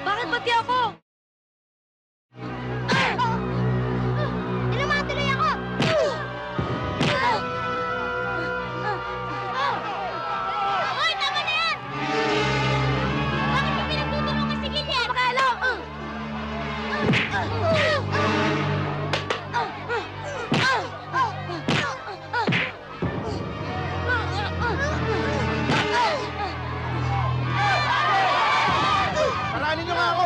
Bakit pati ako? Tinamatuloy ako! Hoy, tama na yan! Bakit mo pinagtutulungan si Gillian? Pakialam! Paranin niyo nga ako!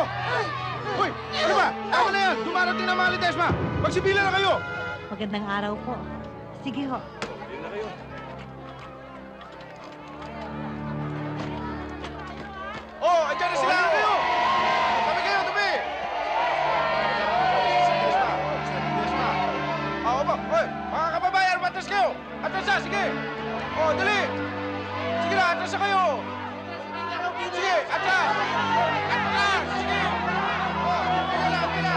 Hoy! Ano ba? Tama na yan! Dumarating na mga Ledesma! Magsibila na kayo! Magandang araw po. Sige ho. Hindi na kayo. Oh! Andiyan na sila! Kayo! Tabi kayo! Tabi! Ledesma! Oo ba? Hoy! Mga kababayan! Atras kayo! Atras na! Sige! Oh! Dali! Sige na! Atras na kayo! Sige! Atras! Atras! Sige! Oh! Pila! Pila!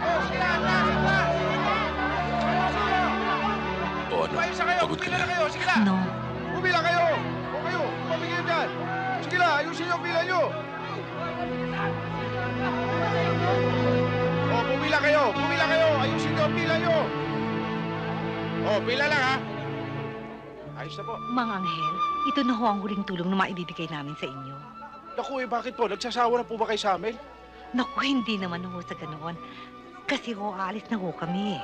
Oh! Sige na! Atras! Atras! O ano? Paisa kayo! Pagod ka Pumila na. na kayo! Sige na! No. Pumila kayo! O kayo! Pamigay dyan! Sige na! Ayusin yung pila nyo! O! Pumila kayo! Pumila kayo! Ayusin nyo ang pila nyo! O! Pila lang ha! Ayos na po. Mang Anghel, ito na ho ang huling tulong na maibibigay namin sa inyo. Naku bakit po? Nagsasawa na po ba kayo sa amin? Naku, hindi naman ho sa ganoon. Kasi ho, aalis na ho kami.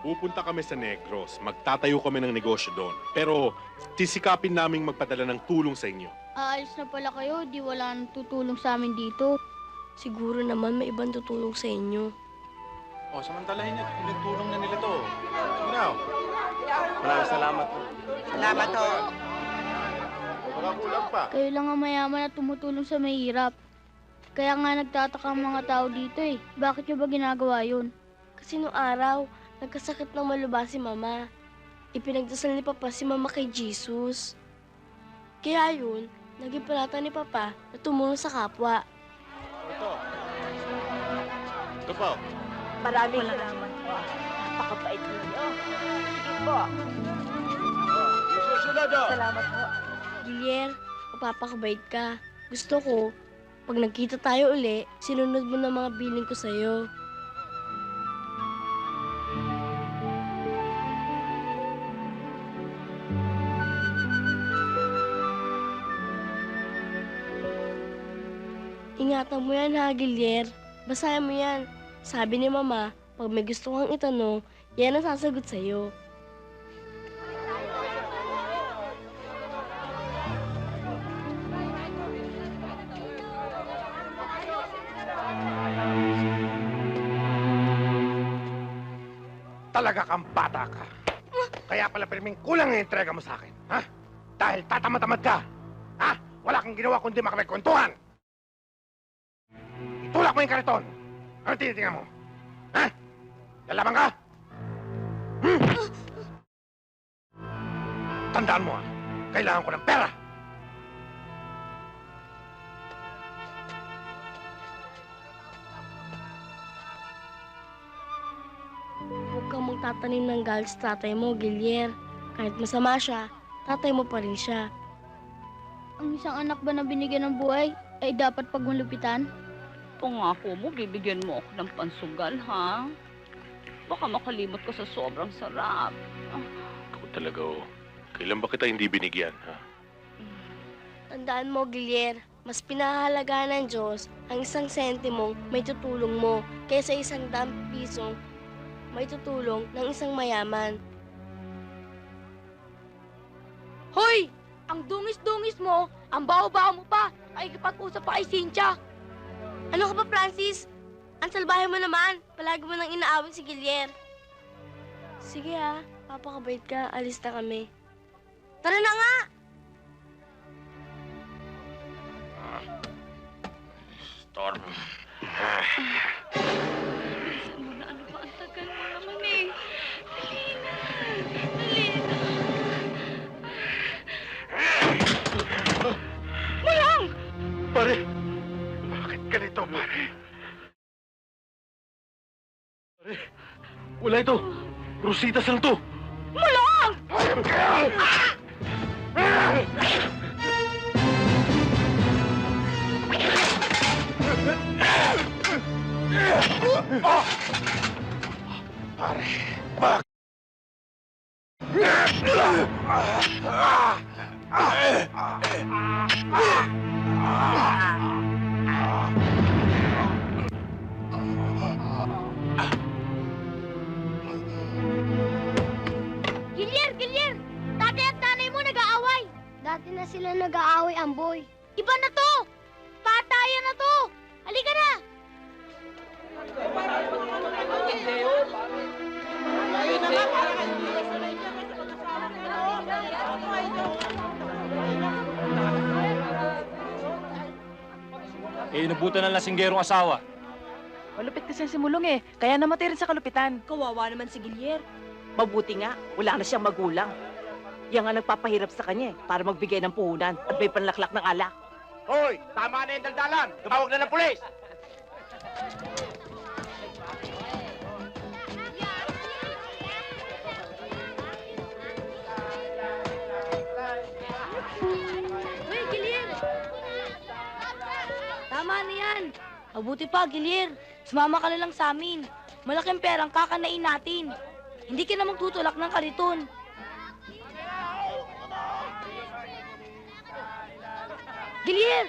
Pupunta kami sa Negros. Magtatayo kami ng negosyo doon. Pero sisikapin naming magpadala ng tulong sa inyo. Aalis na pala kayo, di wala nang tutulong sa amin dito. Siguro naman may ibang tutulong sa inyo. O, samantalahin niyo. Pinagtulong na nila to. Sige na. Maraming salamat po. Salamat ho. Baka kulang pa. Kayo lang ang mayaman at tumutulong sa mahirap. Kaya nga nagtataka ang mga tao dito eh. Bakit nyo ba ginagawa yun? Kasi noong araw, nagkasakit ng malubha si Mama. Ipinagdasal ni Papa si Mama kay Jesus. Kaya yun, naging panata ni Papa na tumulong sa kapwa. Ito. Ito po. Maraming salamat po. Napakabait ninyo. Sige po. Susunod o. Salamat po. Gilier, mapapakabait ka. Gusto ko, pag nagkita tayo uli, sinunod mo na mga biling ko sa'yo. Ingatan mo yan ha, Gilier. Basahin mo yan. Sabi ni Mama, pag may gusto kang itanong, yan ang sasagot sa'yo. Talaga kang bata ka. Kaya pala pirming kulang ang entrega mo sa akin. Ha? Dahil tatamad-tamad ka. Ha? Wala kang ginawa kundi makapagkwentuhan. Itulak mo yung kariton. Ano tinitingnan mo? Ha? Lalaban ka? Tandaan mo kailangan ko ng pera. Huwag kang magtatanim ng galit sa tatay mo, Gilier. Kahit masama siya, tatay mo pa rin siya. Ang isang anak ba na binigyan ng buhay ay dapat pagmalupitan? Pangako mo, bibigyan mo ako ng pansugal, ha? Baka makalimot ka sa sobrang sarap. Ako talaga, oh. Kailan ba kita hindi binigyan, ha? Tandaan mo, Gilier, mas pinahalagaan ng Diyos ang isang sentimong may tutulong mo kaysa 100 pisong may tutulong ng isang mayaman. Hoy! Ang dungis-dungis mo, ang baho-baho mo pa, ay kipag-usap pa kay Cynthia. Ano ka ba, Francis? Ang salbahe mo naman. Palagi mo nang inaawin si Gilier. Sige ha, papakabait ka. Alis na kami. Tara na nga! Storm. Muna, ano ba? Ang tagal mo naman eh. Dali na. Dali na. Mulang! Pare! Bakit ganito, pare? Pare, wala ito. Rositas lang to. Mulang! Hayop ka! Oh! Pare, bak! Gilyar! Gilyar! Tatay at nanay mo nag-aaway! Dati na sila nag-aaway, Amboy. Iba na to! Patayan na to! Halika na! Eh, inabutan ng lasinggerong asawa. Malupit kasi si Mulong eh, kaya namatay rin sa kalupitan. Kawawa naman si Gilier. Mabuti nga, wala na siyang magulang. Yan nga nagpapahirap sa kanya para magbigay ng puhunan at may panlaklak ng alak. Hoy! Tama na yung daldalan! Tumawag na ng pulis! Uy, Gilir! Tama na yan. Mabuti pa, Gilir. Sumama ka na lang sa amin. Malaking perang kakanain natin. Hindi ka na magtutulak ng kariton. Gilir!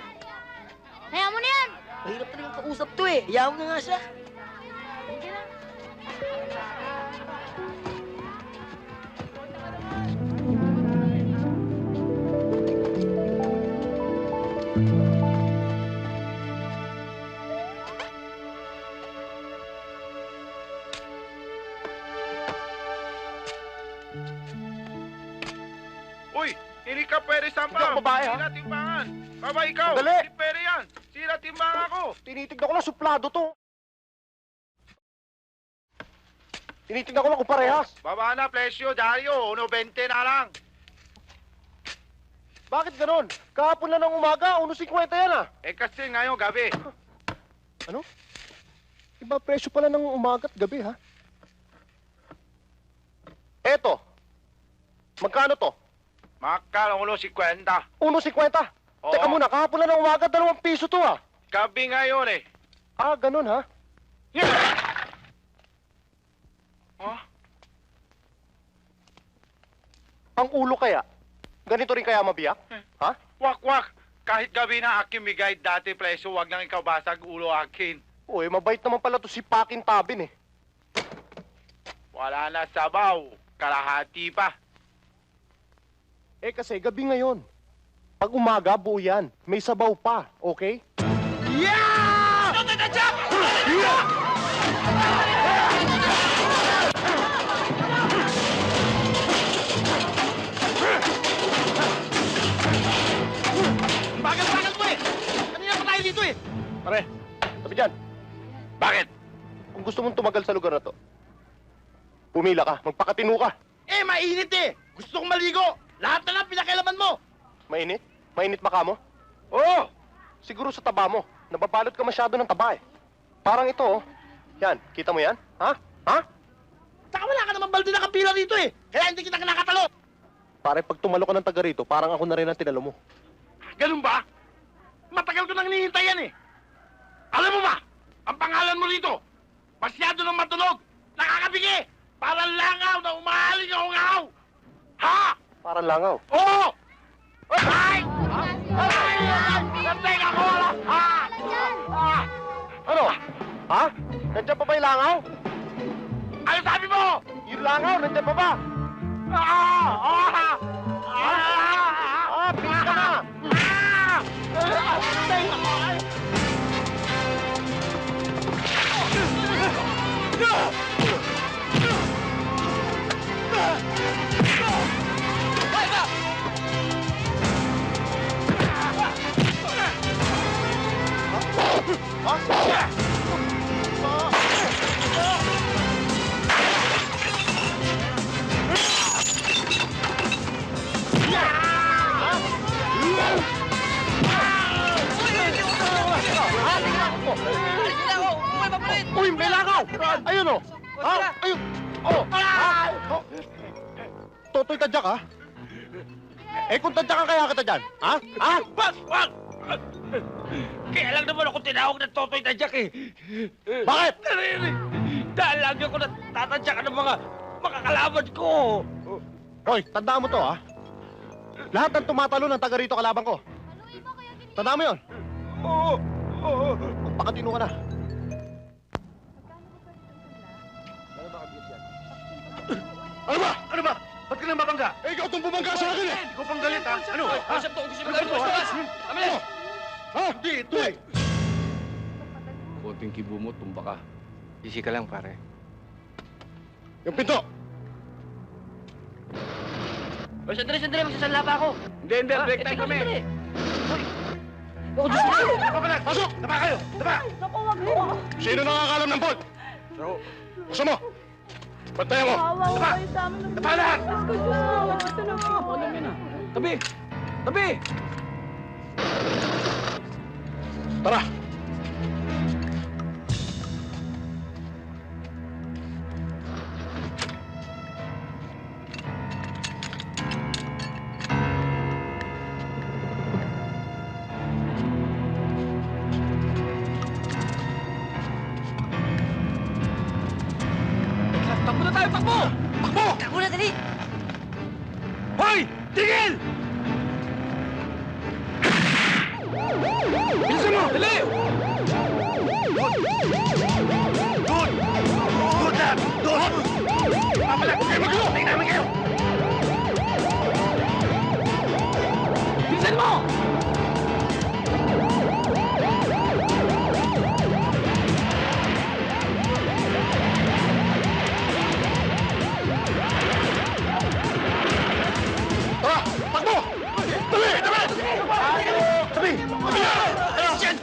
Kaya mo na yan! Mahirap na yung kausap to eh. Hayaan mo na nga siya. Uy! Hindi ka pwede sampa! Hindi ako babae, ha? Sira timbangan! Baba, ikaw! Sandali! Hindi pwede yan! Sira timbangan ako! Tinitignan ko lang, suplado to. Tinitignan ko lang kung parehas. Baba na, Plesio, Dario! 1.20 na lang! Bakit ganon? Kahapon lang ng umaga, 1.50 yan ah. Eh kasi ngayong gabi. Iba presyo pala ng umaga at gabi ha. Eto. Magkano to? Makakala 1.50. 1.50. Oo. Teka muna, kahapon lang ng umaga, 2 piso to ah. Gabi ngayon eh. Ah, ganon ha? Oh? Ang ulo kaya? Ganito rin kaya mabiyak? Ha? Wak! Kahit gabi na akin bigay dati, Plesio, wag lang ikaw basag ulo akin. Uy, mabait naman pala to si Pakin Tabin eh. Wala na sabaw. Kalahati pa. Eh kasi gabi ngayon. Pag umaga, buo yan. May sabaw pa, okay? Bagal-bagal mo eh! Kanina pa tayo dito eh! Pare, sabi dyan. Bakit? Kung gusto mong tumagal sa lugar na to, pumila ka, magpakatino ka. Eh, mainit eh! Gusto kong maligo! Lahat na lang pinakailaman mo! Mainit? Mainit maka mo? Oo! Siguro sa taba mo. Nababalot ka masyado ng taba eh. Parang ito oh. Yan, kita mo yan? Ha? Ha? Saka wala ka naman balde na kapila dito eh! Kaya hindi kita nakatalo! Pare, pag tumalo ka ng taga rito, parang ako na rin ang tinalo mo. Ganun ba? Matagal ko nang hinihintay yan eh! Alam mo ba? Ang pangalan mo rito, masyado nang matunog! Nakakabigi! Parang langaw na umahaling ang hungaw! Ha? Parang langaw. Oo! Ay! Ay! Nantay ka ko! Ha? Ano? Ha? Nandiyan pa ba yung langaw? Ano sabi mo? Yung langaw, nandiyan pa ba? Bilis ka na! Nantay ka ko! Uy, may langaw! Ayun oh! Ha? Ayun! Oh! Ha? Oh. Totoy tadyak ha? Eh kung tadyak ka kaya kita dyan? Ha? Ha? Wag! Kaya lang naman ako tinawag ng Totoy Tadyak eh. Bakit? Dahil lagi ako natatadyakan ng mga makakalaban ko. Hoy, tandaan mo to, ha? Lahat ng tumatalo ng taga rito kalaban ko. Tandaan mo yun. Oo. Oo. Magpakatino ka na. Ano ba? Ano ba? Ba't ka nang mabangga? Eh, ikaw itong bumangga sa akin eh! Ikaw pang galit, ha? Ano? Kausap to, gusto mo Ano to, ha? Ano? Ha? Di, ito eh! Konting kibo mo, tumba ka. Easy ka lang, pare. Yung pinto! O, sandali, magsasanla pa ako. Hindi, break time kami. Oh, Diyos ko! Pasok! Taba kayo! Taba! Naku, wag mo. Sino nakakalam ng bolt? Gusto mo? Bantayan mo! Kawawa Taba! kayo sa amin. Taba lahat! Diyos ko, Diyos ko. Ito na po. Tabi! Tabi! Tara! Takbo na tayo, takbo! Takbo! Takbo na, dali! Hoy! Tigil! Bilisan mo! Dali! Doon! Doon na! Doon! Papalag! Huwag kayo maglo! Tingnan namin kayo! Bilisan mo! Tara! Takbo! Tabi! Tabi! Tabi! Tabi! Ayun! Yan!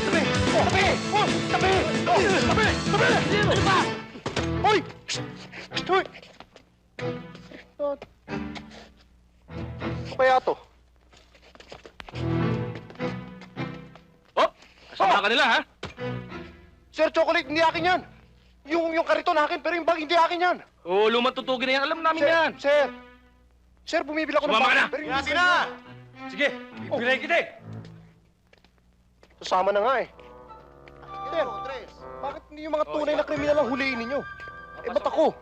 Tabi! Oh! Tabi! Oh! Tabi! Oh! Tabi! Tabi! Ano ba? Hoy! Hoy! Ano kaya to? Kasama ka nila, ha? Sir, chocolate, hindi akin yan. Yung kariton akin, pero yung bag hindi akin yan. Oo, lumang tutugin na yan. Alam namin Sir, yan. Sir. Sir, bumibili ako ng Sumama bag. ka na. Pero Ingati na! Sige, bibigay kita eh. Sasama na nga eh. Sir, bakit hindi yung mga tunay na kriminal ang huliin ninyo? Eh, ba't ako?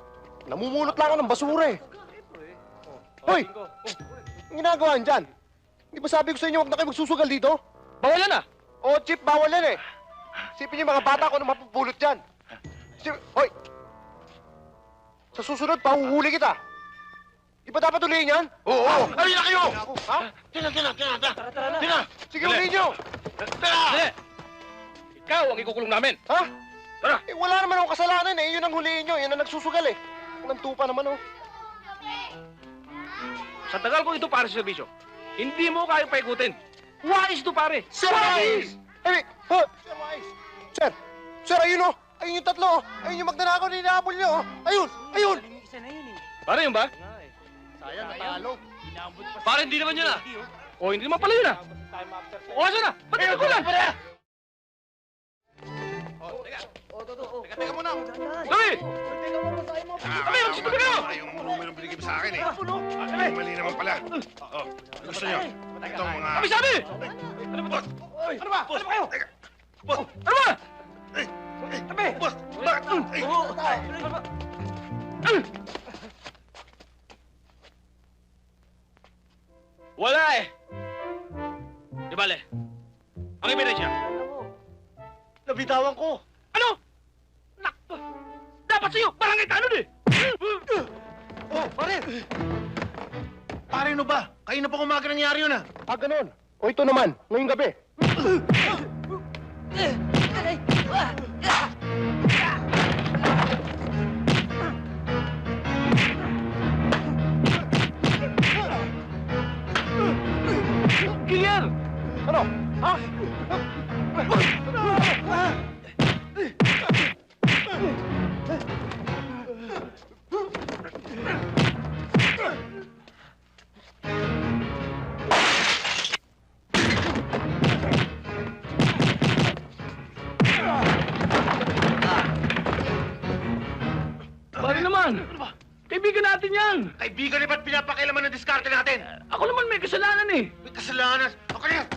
Namumulot lang ako ng basura eh. Hoy! Ang ginagawa niyan dyan? Hindi ba sabi ko sa inyo huwag na kayo magsusugal dito? Bawal yan, ah. Oo, Chip, bawal yan eh. Sipin niyo yung mga bata ko na mapupulot dyan. Hoy! Sa susunod, pahuhuli kita. Di ba dapat ulihin yan? Oo! Ay na kayo! Ha? Tina! Sige, ulihin niyo! Dali! Ikaw ang ikukulong namin. Ha? Tara! Eh, wala naman akong kasalanan eh. Yun ang hulihin niyo. Yan ang nagsusugal eh. Ang tupa naman oh. Sa tagal ko ito para sa serbisyo, hindi mo kayang paikutin. Wais to, pare! Sir Wise! Eh, Sir Wise! Sir! Sir, ayun oh! Ayun yung tatlo oh! Ayun yung magdanakaw na inaabol niyo oh! Ayun! Ayun! Pare yun ba? Sayang, natalo. Pare, hindi naman yun, ah. O, hindi naman pala yun, ah. O, asan na? Ba't ito ko lang? Teka muna! Tabi! Tabi, magsitabi kayo! Yung numero binigay mo sa akin eh. Mali naman pala. Oh, gusto niyo? Itong mga... Tabi, sabi! Ano ba? Ano ba kayo? Ano ba? Tabi! Boss! Bakit? Wala eh. Di bale. Ang ebidensya. Nabitawan ko! Ano? Nakto! Dapat sa'yo, barangay tanod eh! Oh, pare! Pare, ano ba? Kayo na pa umaga nangyari yun ah. Ah, ganun. O ito naman, ngayong gabi. Clear! Ano? Ha? yan! Kaibigan natin yan! Kaibigan, ba't pinapakailaman ng diskarte natin? Ako naman may kasalanan eh! May kasalanan. Ako na yan.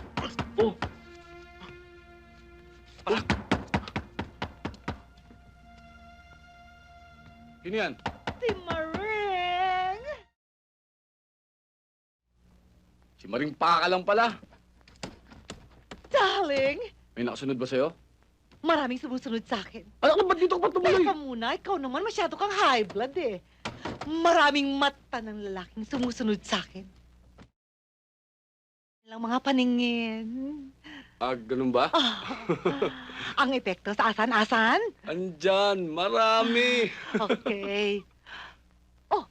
Oh, sino yan? Si Maring! Si Maring Paka lang pala. Darling, May nakasunod ba sa'yo? maraming sumusunod sa akin. Ano ba't dito ka pa tumuloy? Teka muna, ikaw naman masyado kang high blood eh. Maraming mata ng lalaking sumusunod sa akin. Lang mga paningin. Ah, ganun ba? Ang epekto sa asan-asan? Andyan, marami. Okay. Oh,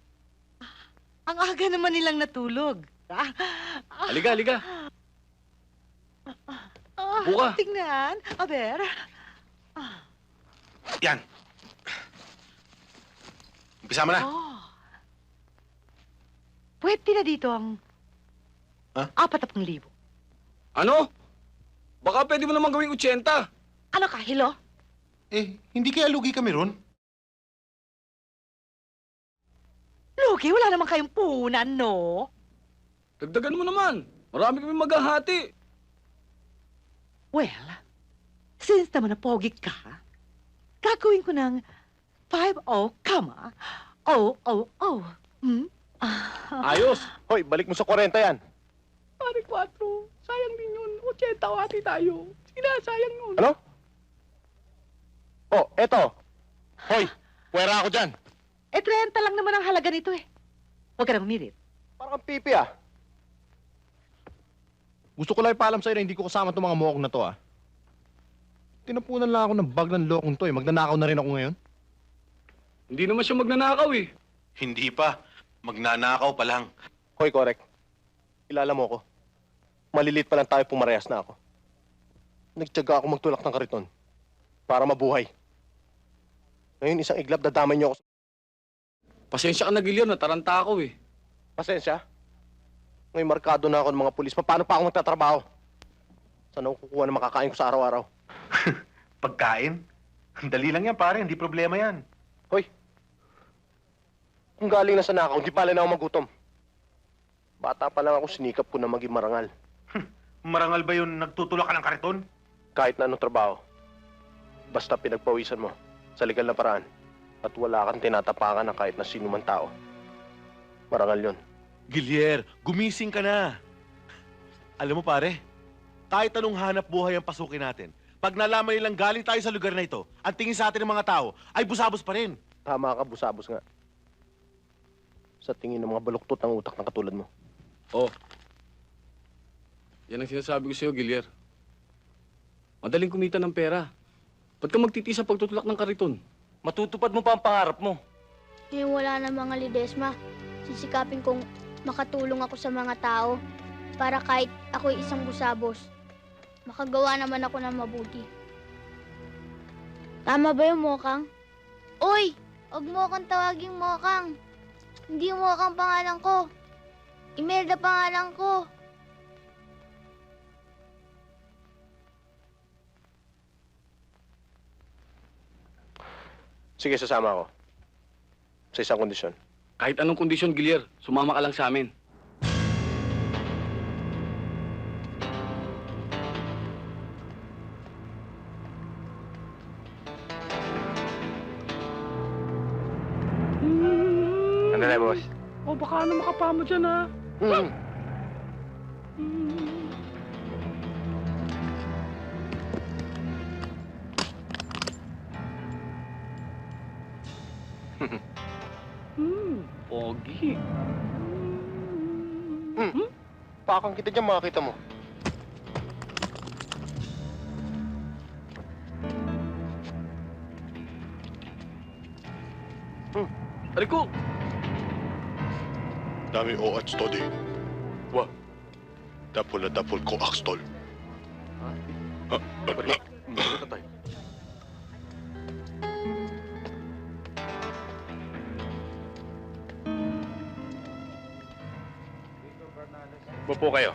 ang aga naman nilang natulog. Halika, halika. Buka. Tingnan. Aber. Yan. Umpisa mo na. Oh. Pwede na dito ang... Ha? 40,000. Ano? Baka pwede mo naman gawing 80. Ano ka, Hilo? Eh, hindi kaya lugi kami ron? Lugi, wala naman kayong puhunan, no? Dagdagan mo naman. Marami kami maghahati. Well, since naman na pogi ka, gagawin ko ng 50, comma, 000. Hmm? Ayos. Hoy, balik mo sa 40 yan. Pare 4, sayang din yun. 80 hati tayo. Sila, sayang yun. Ano? Oh, eto. Hoy, puwera ako dyan. 30 lang naman ang halaga nito eh. Huwag ka na umirit. Parang kang pipi ah. Gusto ko lang ipaalam sa'yo na hindi ko kasama itong mga mokong na to ah. Tinapunan lang ako ng bag ng lokong to eh. Magnanakaw na rin ako ngayon. Hindi naman siya magnanakaw eh. Hindi pa. Magnanakaw pa lang. Hoy, Korek. Kilala mo ko. Malilit pa lang tayo pumarehas na ako. Nagtyaga ako magtulak ng kariton. Para mabuhay. Ngayon isang iglap dadamay niyo ako. Pasensya ka na, Gilyar. Nataranta ako eh. Pasensya. Ngayon markado na ako ng mga pulis. Paano pa ako magtatrabaho? Saan ako kukuha ng makakain ko sa araw-araw? Pagkain? Dali lang yan, pare. Hindi problema yan. Hoy. Kung galing na sa nakaw, hindi pala na ako magutom. Bata pa lang ako, sinikap ko na maging marangal. Marangal ba yun nagtutulak ka ng kariton? Kahit na anong trabaho. Basta pinagpawisan mo sa legal na paraan at wala kang tinatapakan ng kahit na sino man tao. Marangal yun. Gilier, gumising ka na. Alam mo pare, kahit anong hanap buhay ang pasukin natin, pag nalaman nilang galing tayo sa lugar na ito, ang tingin sa atin ng mga tao ay busabos pa rin. Tama ka, busabos nga. Sa tingin ng mga baluktot ng utak ng katulad mo. Oh. Yan ang sinasabi ko sa'yo, Gilyar. Madaling kumita ng pera. Ba't ka magtitiis sa pagtutulak ng kariton? Matutupad mo pa ang pangarap mo. Ngayon wala na mga Lidesma. Sisikapin kong makatulong ako sa mga tao para kahit ako'y isang busabos, makagawa naman ako ng mabuti. Tama ba yung Mokang? Uy! Huwag mo akong tawaging Mokang. Hindi Mokang pangalan ko. Imelda pangalan ko. Sige, sasama ako. Sa isang kondisyon. Kahit anong kondisyon, Gilyar, sumama ka lang sa amin. Ano na, boss? Oh, baka ano makapamo dyan, ha? Pogi. Pakang kita dyan, makakita mo. Aliko! Dami o at study. Wa. Dapol na dapol ko akstol. Dito tayo. Upo kayo.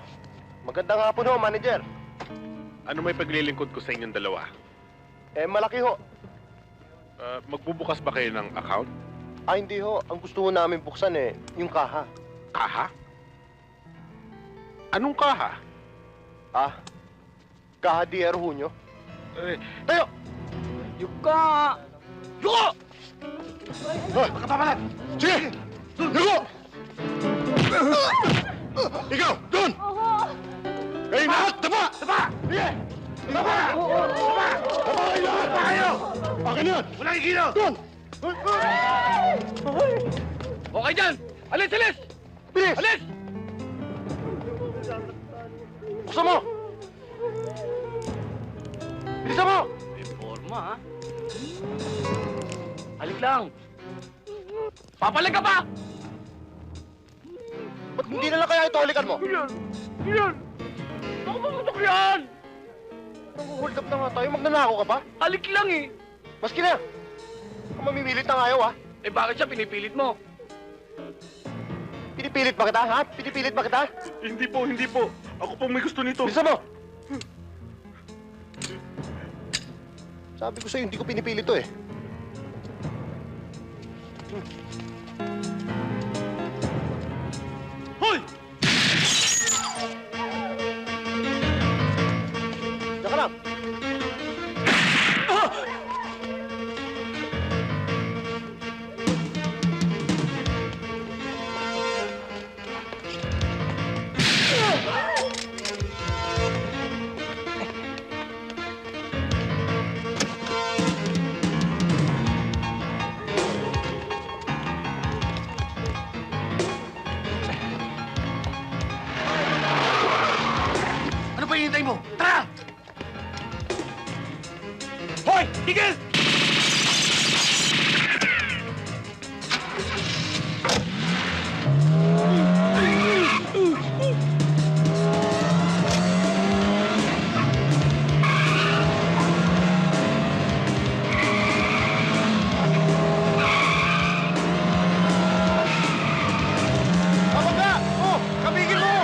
Magandang hapon ho, manager. Ano may paglilingkod ko sa inyong dalawa? Eh, malaki ho. Magbubukas ba kayo ng account? Hindi ho. Ang gusto ho namin buksan yung kaha. Kaha? Anong kaha? Kaha di Junio. Tayo! Yuka! Yuko! Hoy, magkapapalat! Sige! Yuko! Ikaw, doon! Kayo lahat, taba! Taba! Sige! Taba! Taba! Taba kayo lahat! Taba kayo! Akin yan! Wala kang kilo! Doon! Okay dyan! Alis, alis! Bilis! Alis! Buksan mo! Bilisan mo! May forma, ha? Halik lang! Papalag ka pa! Ba't hindi na lang kaya ito halikan mo? Yan! Yan! Baka mamutok yan! Hold up na nga tayo. Magnanakaw ka pa? Halik lang eh! Maski na! Kung mamimilit ng ayaw, ha? Eh bakit siya pinipilit mo? Pinipilit ba kita, ha? Pinipilit ba kita? Hindi po, hindi po. Ako pong may gusto nito. Bilisan mo! Sabi ko sa'yo, hindi ko pinipilit to, eh. Hoy! Diyan ka lang. Ano pa hinihintay mo? Tara! Hoy! Tigil! Tama ka! Oh! Kamigil mo!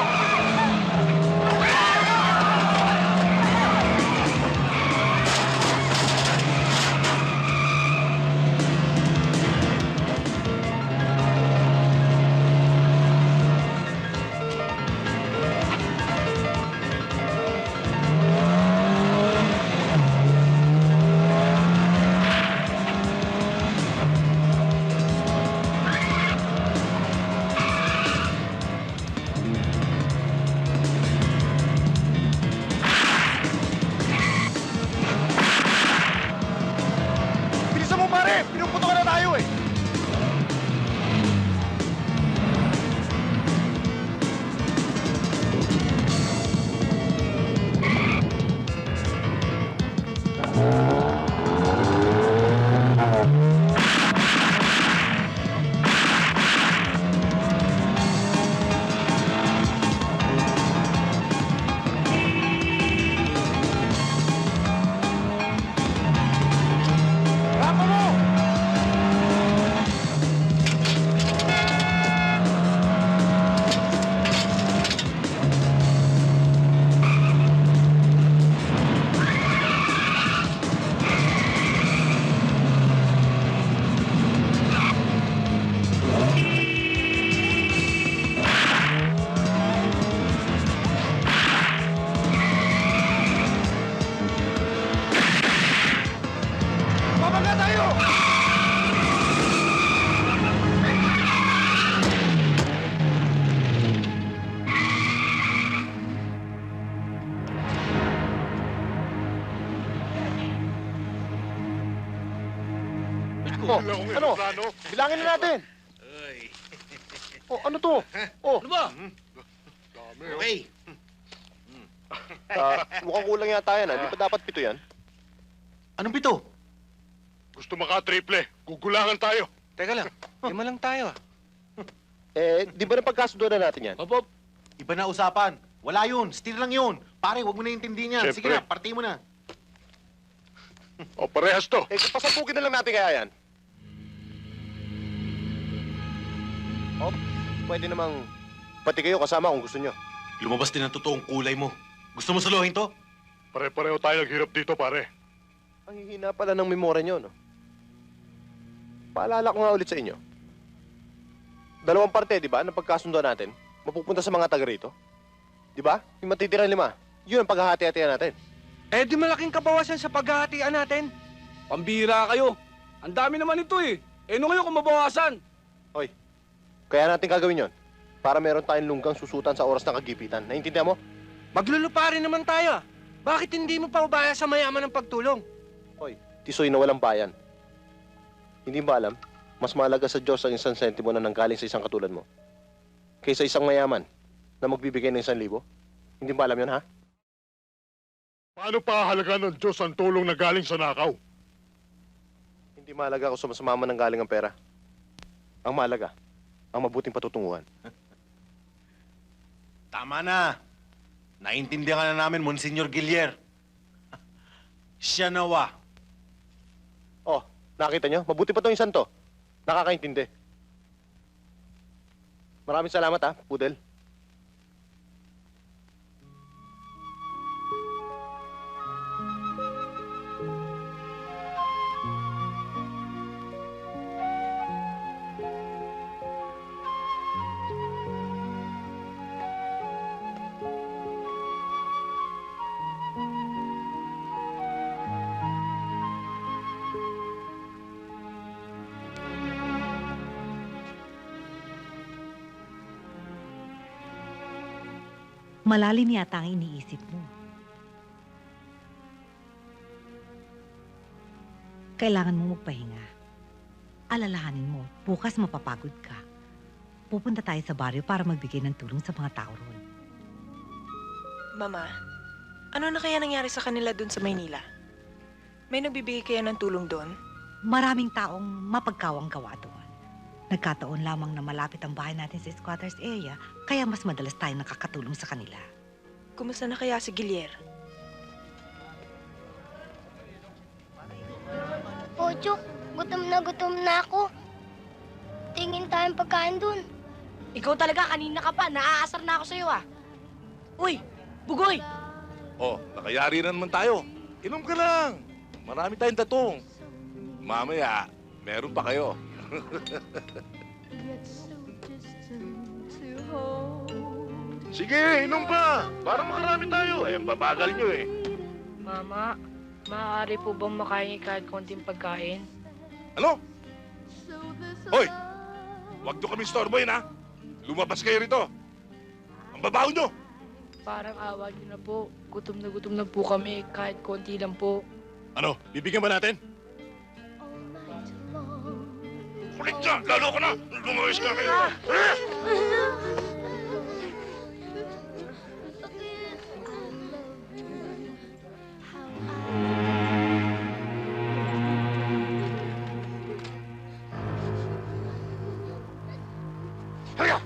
Bilisan mo, pare! Pinuputo ka na tayo, eh! Rapa mo! Babangga tayo! Oh, ano? Bilangin na natin. Oh, ano to? Oh, Ano ba? Okay. mukhang kulang yata yan, ha? Di ba dapat 7 yan? Anong pito? Gusto maka-triple. Gugulangan tayo. Teka lang, lima lang tayo ah. Di ba napagkasundo na natin yan? Opo. Iba na usapan. Wala yun. Steer lang yun. Pare, huwag mo na intindihin yan. Sige Siyempre. na, party mo na. O, parehas to. Pasapukin na lang natin kaya yan. Oh, pwede namang pati kayo kasama kung gusto nyo. Lumabas din ang totoong kulay mo. Gusto mo saluhin to? Pare-pareho tayo naghirap dito, pare. Ang hihina pala ng memorya nyo, no? Paalala ko nga ulit sa inyo. Dalawang parte, di ba, na pagkasunduan natin, mapupunta sa mga taga rito. Di ba? Yung matitirang 5. Yun ang paghahati-hatian natin. Eh, di malaking kabawasan sa paghahatian natin. Pambira kayo. Ang dami naman ito eh. Eh, ano kayo kung mabawasan? Kaya natin gagawin yon para meron tayong lunggang susutan sa oras ng kagipitan. Naintindihan mo? Maglulupa rin naman tayo. Bakit hindi mo pa ubaya sa mayaman ng pagtulong? Tisoy na walang bayan. Hindi ba alam, mas mahalaga sa Diyos ang isang sentimo na nanggaling sa isang katulad mo kaysa isang mayaman na magbibigay ng 1,000. Hindi ba alam yun, ha? Paano pahalaga ng Diyos ang tulong na galing sa nakaw? Hindi mahalaga kung sa mama nang galing ang pera. Ang mahalaga, ang mabuting patutunguhan. Tama na. Naintindihan na namin, Monsignor Gilier. Siya nawa. Oh, nakita nyo? Mabuti pa tong isang to. Nakakaintindi. Maraming salamat, ha, Pudel. Malalim yata ang iniisip mo. Kailangan mo magpahinga. Alalahanin mo, bukas mapapagod ka. Pupunta tayo sa baryo para magbigay ng tulong sa mga tao roon. Mama, ano na kaya nangyari sa kanila dun sa Maynila? May nagbibigay kaya ng tulong doon? Maraming taong mapagkawang gawa doon. Nagkataon lamang na malapit ang bahay natin sa squatters area, kaya mas madalas tayo nakakatulong sa kanila. Kumusta na kaya si Gilier? Pochok, gutom na ako. Tingin tayong pagkain dun. Ikaw talaga, kanina ka pa. Naaasar na ako sa'yo, ah. Uy, Bugoy! Oh, nakayari na naman tayo. Inom ka lang. Marami tayong tatong. Mamaya, meron pa kayo. Sige, inom pa. Para makarami tayo. Eh, babagal nyo eh. Mama, maaari po bang makahingi kahit konting pagkain? Ano? Hoy! Huwag nyo kami storboyin, ha? Lumabas kayo rito. Ang babaho nyo! Parang awa niyo na po. Gutom na po kami kahit konti lang po. Ano? Bibigyan ba natin? Kulit dyan! Lalo ko na! Lumawis ka kayo! Halika!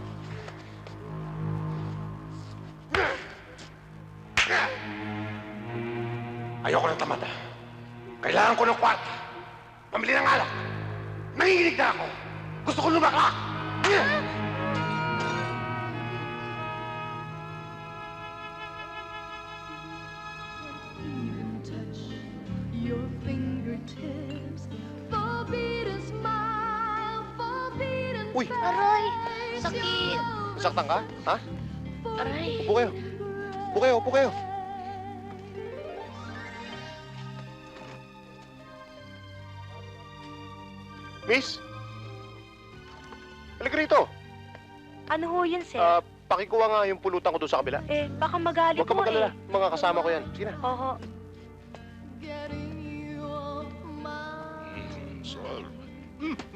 Ayoko ng tamad. Kailangan ko ng kwarta. Pamili ng alak. Nanginginig na ako. Gusto ko lumakla. Uy! Aray, sakit. Nasaktan ka? Ha? Aray. Upo kayo. Upo kayo, upo kayo. Miss? Halika rito. Ano ho yun, sir? Pakikuha nga yung pulutan ko doon sa kabila. Baka magalit Huwag ka mag-alala. Mga kasama ko yan. Sige na. Oo.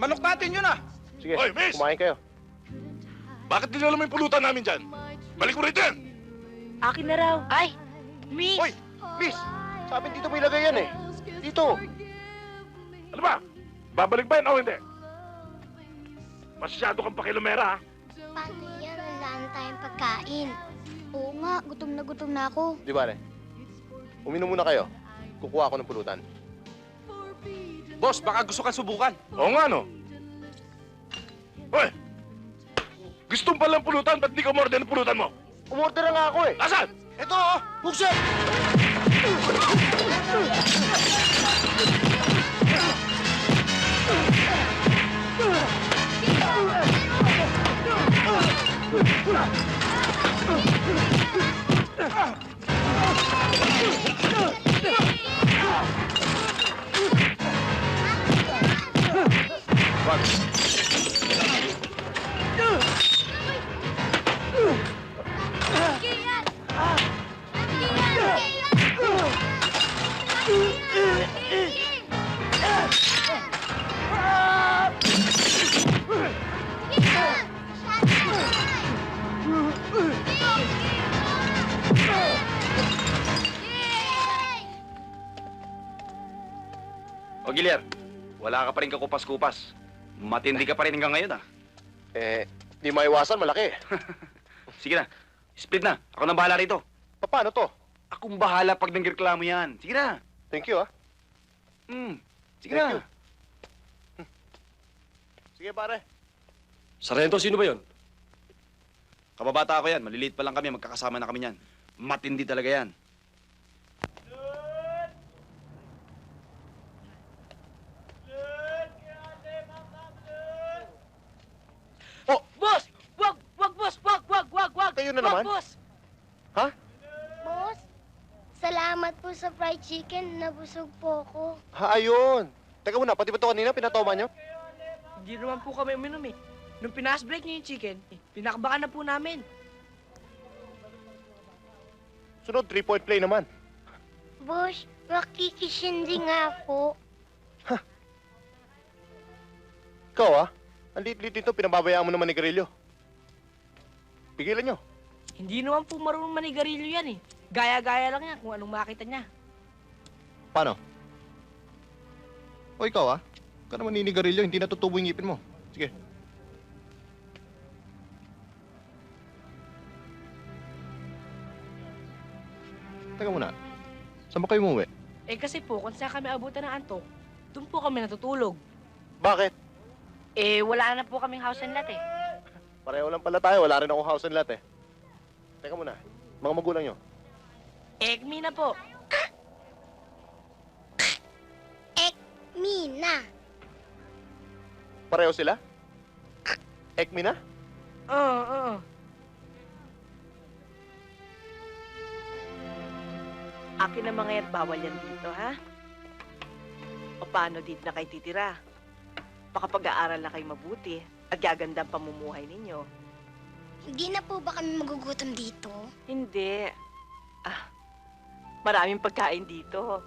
Manok natin yun ah! Sige, Hoy, miss! kumain kayo. Bakit dinala mo yung pulutan namin dyan? Balik mo rito yan! Akin na raw. Ay, miss! Hoy! Miss! Sabi dito mo ilagay yan eh. Dito. Ano ba? Babalik ba yan o hindi? Masyado kang pakilomera, ha? Paano yan? Wala na tayong pagkain. Oo nga, gutom na ako. Di ba, uminom muna kayo. Kukuha ako ng pulutan. Boss, baka gusto kang subukan. Oo nga, no? Hoy! Gustong palang pulutan, ba't di ka umorder ng pulutan mo? Umorder na nga ako eh. Asan? Ito oh! Buksan! Wag. O Gilyar, wala ka pa rin kakupas-kupas. Matindi ka pa rin hanggang ngayon, ah. Di maiwasan, malaki. Sige na, split na. Ako nang bahala rito. Paano to? Akong bahala pag nangreklamo yan. Sige na. Thank you, ah. Sige na. Sige, pare. Sargento, sino ba yon? Kababata ako yan. Maliliit pa lang kami. Magkakasama na kami yan. Matindi talaga yan. Boss! Wag, boss! Wag! Kayo na Wag, naman? boss! Boss, salamat po sa fried chicken. Nabusog po ako. Ayun. Teka muna, pati ba ito kanina pinatoma nyo? Hindi naman po kami uminom eh. Nung pinas-break niyo yung chicken, pinakbakan na po namin. Sunod, 3-point play naman. Boss, makikisindi nga po. Ikaw, ah. Ang liit-liit dito, pinababayaan mo naman ni Garillo. Pigilan nyo. Hindi naman po marunong manigarilyo yan eh. Gaya-gaya lang yan kung anong makita niya. Paano? O ikaw, ah. Huwag ka naman ninigarilyo, hindi natutubo yung ngipin mo. Sige. Teka muna. Saan ba kayo umuwi? Eh kasi po, kung saan kami abutan ng antok, doon po kami natutulog. Bakit? Eh, wala na po kaming house and lot eh. Pareho lang pala tayo. Wala rin akong house and lot, eh. Teka muna. Mga magulang nyo. Ekmi na po. Mina. Pareho sila? Ekmi na? Oo. Akin na mga yan, bawal yan dito, ha? O paano dito na kayo titira? Baka pag-aaral na kayo mabuti at gaganda ang pamumuhay ninyo. Hindi na po ba kami magugutom dito? Hindi. Maraming pagkain dito.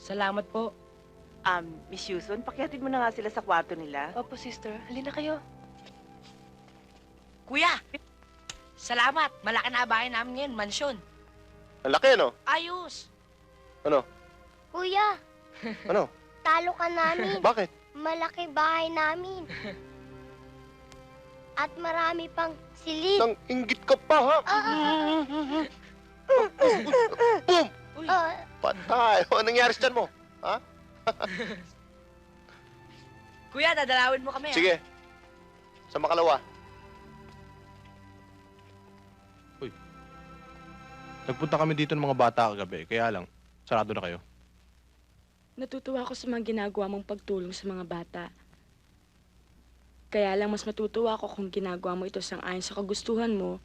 Salamat po. Miss Yuson, pakihatid mo na nga sila sa kwarto nila. Opo, sister. Halina kayo. Kuya! Salamat. Malaki na bahay namin ngayon, mansyon. Ang laki, no? Ayos! Ano? Kuya, Ano? talo ka namin. Bakit? Malaki bahay namin. At marami pang silid. Nang inggit ka pa, ha? Boom! Patay! O, anong nangyari sa tiyan mo? Ha? Kuya, dadalawin mo kami, Sige. Sa makalawa. Uy. Nagpunta kami dito ng mga bata kagabi. Kaya lang, sarado na kayo. Natutuwa ako sa mga ginagawa mong pagtulong sa mga bata. Kaya lang mas matutuwa ako kung ginagawa mo ito sang-ayon sa kagustuhan mo,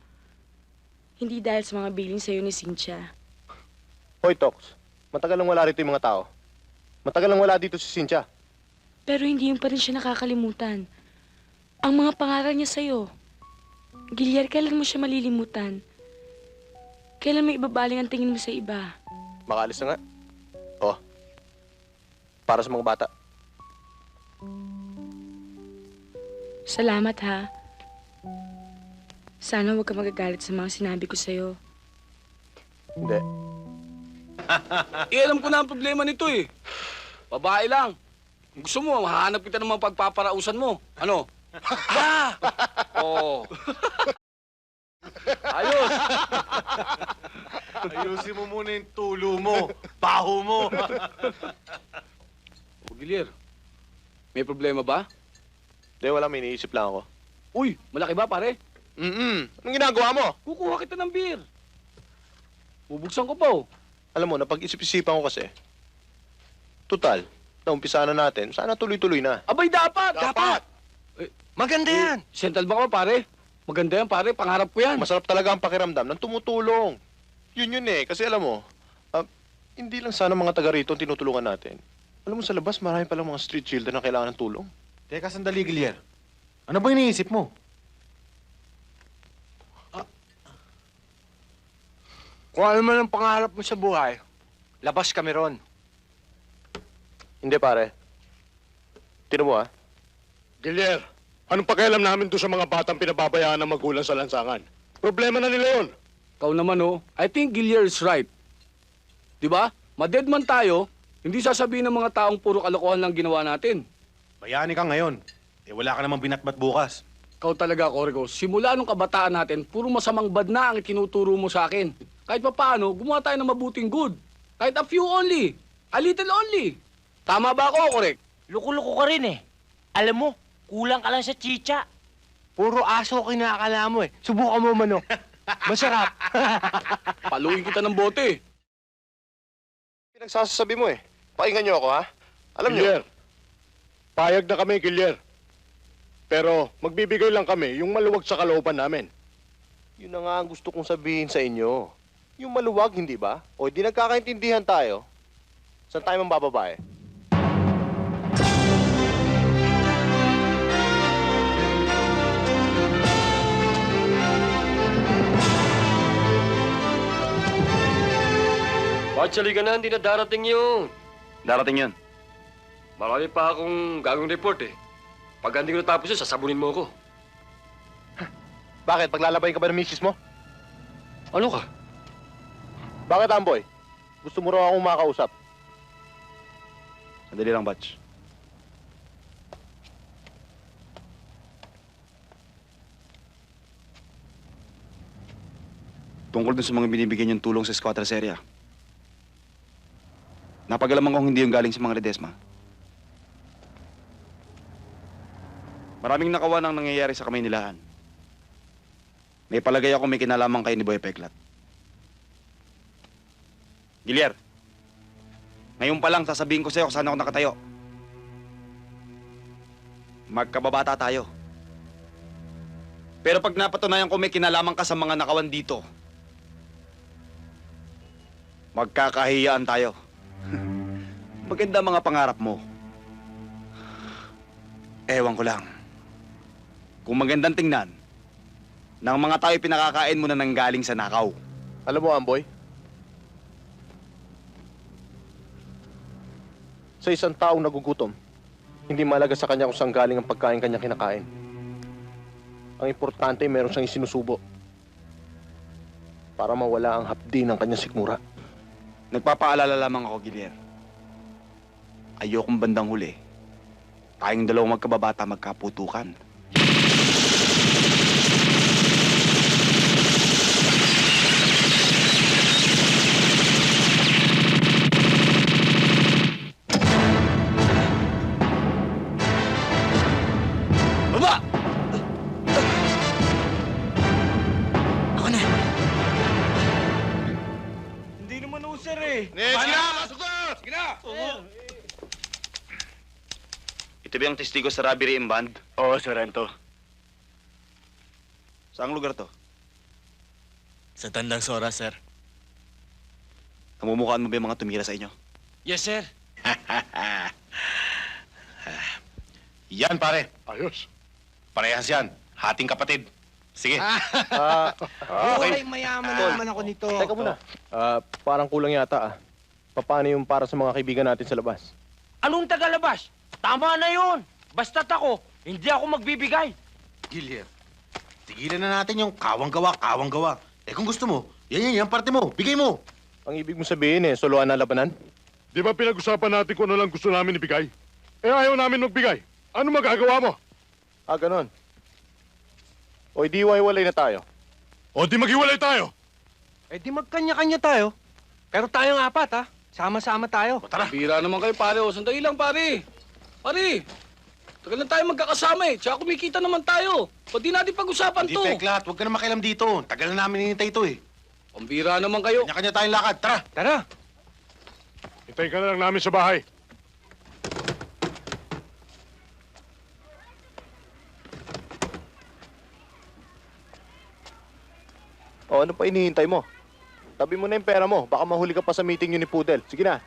hindi dahil sa mga bilin sa'yo ni Cynthia. Hoy, Tox. Matagal lang wala rito yung mga tao. Matagal lang wala dito si Cynthia. Pero hindi yung pa rin siya nakakalimutan. Ang mga pangaral niya sa'yo. Gilyar, kailan mo siya malilimutan? Kailan may ibabaling ang tingin mo sa iba? Makaalis na nga. Oh. Para sa mga bata. Salamat, ha. Sana huwag ka magagalit sa mga sinabi ko sa'yo. Hindi. Alam ko na ang problema nito, eh. Babae lang. Kung gusto mo, mahanap kita ng mga pagpaparausan mo. Ano? Oo. Ayos! Ayusin mo muna yung tulo mo, baho mo. O, Gilyar, may problema ba? Hindi, wala. May iniisip lang ako. Uy, malaki ba, pare? Anong ginagawa mo? Kukuha kita ng beer. Bubuksan ko pa, oh. Alam mo, napag-isip-isipan ko kasi. Total, naumpisa na natin. Sana tuloy-tuloy na. Abay, dapat! Maganda yan! Central Bank ba, pare? Maganda yan, pare. Pangarap ko yan. Masarap talaga ang pakiramdam ng tumutulong. Yun eh. Kasi alam mo, hindi lang sana mga taga rito ang tinutulungan natin. Alam mo, sa labas, marami palang mga street children na kailangan ng tulong. Teka, sandali, Gilier. Ano ba iniisip mo? Kung ano man ang pangarap mo sa buhay, labas kami ron. Hindi, pare. Tino mo, Gilier, anong pakialam namin doon sa mga batang pinababayaan ng magulang sa lansangan? Problema na nila yun. Ikaw naman, I think Gilier is right. Di ba? Madedman tayo, hindi sasabihin ng mga taong puro kalokohan lang ginawa natin. Bayani ka ngayon. Wala ka namang binatbat bukas. Ikaw talaga, Corrigo. Simula nung kabataan natin, puro masamang bad na ang itinuturo mo sa akin. Kahit pa paano, gumawa tayo ng mabuting good. Kahit a few only. A little only. Tama ba ako, correct? Loko-loko ka rin eh. Alam mo, kulang ka lang sa chicha. Puro aso kinakala mo eh. Subukan mo manok. Masarap. Paluin kita ng bote. Pinagsasabi mo eh. Pakinggan niyo ako, ha? Alam niyo. Gilier, payag na kami, Gilier. Pero magbibigay lang kami yung maluwag sa kalooban namin. Yun na nga ang gusto kong sabihin sa inyo. Yung maluwag, hindi ba? O di nagkakaintindihan tayo. Saan tayo mambababae? Actually ka na, hindi na darating yun. Darating yun. Marami pa akong gagawing report eh. Pag hindi ko natapos yun, sasabunin mo ako. Bakit? Paglalabayin ka ba ng misis mo? Ano ka? Bakit, Amboy? Gusto mo raw akong makausap? Sandali lang, Batch. Tungkol dun sa mga binibigyan yung tulong sa squatters area. Napagalamang kong hindi yung galing sa mga Ledesma. Maraming nakawa ng nangyayari sa Kamaynilaan. May palagay ako may kinalaman kayo ni Boy Peklat. Gilier, ngayon pa lang sasabihin ko sa'yo kung saan ako nakatayo. Magkababata tayo. Pero pag napatunayan ko may kinalaman ka sa mga nakawan dito, magkakahiyaan tayo. Maganda mga pangarap mo. Ewan ko lang. Kung magandang tingnan, ng mga tayo pinakakain mo na nanggaling sa nakaw. Alam mo, Amboy, sa isang taong nagugutom, hindi malaga sa kanya kung saan galing ang pagkain kanya kinakain. Ang importante, meron siyang isinusubo para mawala ang hapdi ng kanyang sikmura. Nagpapaalala lamang ako, Gilier. Ayokong bandang huli. Tayong dalawang magkababata magkaputukan. Baba! Ako na. Hindi naman usir eh. Sige na! Pasok na! Sige na! Ito ba yung testigo sa robbery and band? Oo, Sorrento. Saang lugar to? Sa Tandang Sora, sir. Kamumukhaan mo ba yung mga tumira sa inyo? Yes, sir. Yan, pare. Ayos. Parehas yan. Hating kapatid. Sige. Okay, mayaman naman ako nito. Teka muna. Parang kulang yata, Paano yung para sa mga kaibigan natin sa labas? Anong tagalabas? Tama na yun. Basta't ako, hindi ako magbibigay. Gilier, tigilan na natin yung kawang-gawa. Kung gusto mo, yan, parte mo. Bigay mo. Ang ibig mo sabihin soloan na labanan? Di ba pinag-usapan natin kung ano lang gusto namin ibigay? Ayaw namin magbigay. Ano magagawa mo? Ganon. O di iwalay na tayo. O di maghiwalay tayo. Eh di magkanya-kanya tayo. Pero tayong apat, Sama-sama tayo. Tara. Bira naman kayo, pare. Sandali lang, pare. Pare, tagal na tayo magkakasama Tsaka kumikita naman tayo. Ba't di natin pag-usapan Hindi, to? Peklat. Huwag ka na makialam dito. Tagal na namin hinintay ito Pambira naman kayo. Kanya-kanya tayong lakad. Tara. Tara. Hintayin ka na lang namin sa bahay. O ano pa inihintay mo? Tabi mo na yung pera mo. Baka mahuli ka pa sa meeting yun ni Pudel. Sige na.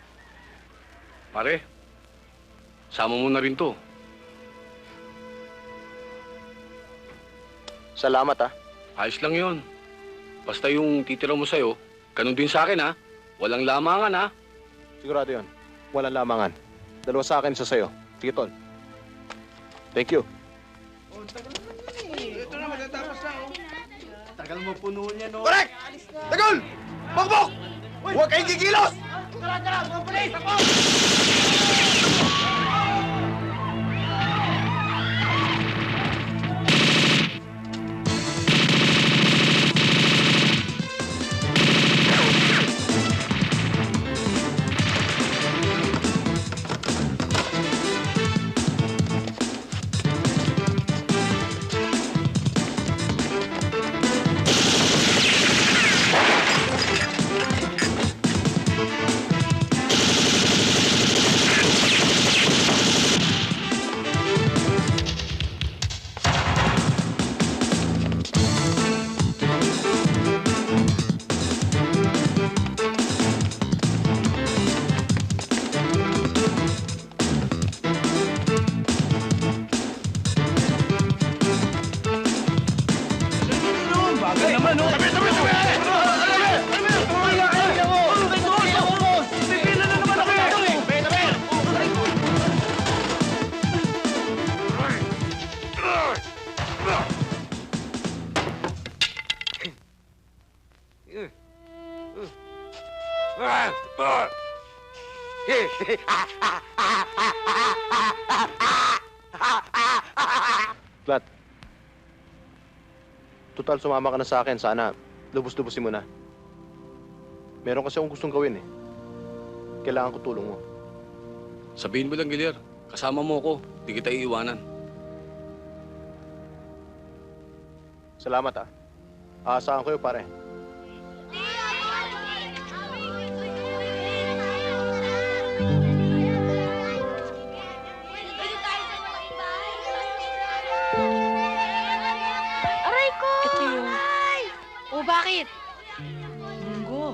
Pare, sama mo na rin to. Salamat, ha? Ayos lang yun. Basta yung titira mo sa'yo, ganun din sa akin, ha? Walang lamangan, ha? Sigurado yun. Walang lamangan. 2 sa akin, 1 sa'yo. Sige, Tol. Thank you. Ito na, matatapos na. Tagal mo puno niya, no? Correct! Tagol! Bakbok! Huwag kayong gigilos! Tara, mga pulis! Ako! Plat. Total, sumama ka na sa akin. Sana, lubos-lubosin mo na. Meron kasi akong gustong gawin, eh. Kailangan ko tulong mo. Sabihin mo lang, Gilyar. Kasama mo ako. Di kita iiwanan. Salamat, ha. Aasahan ko yun, pare. Aray ko! Ito yung... O bakit? Bunggo.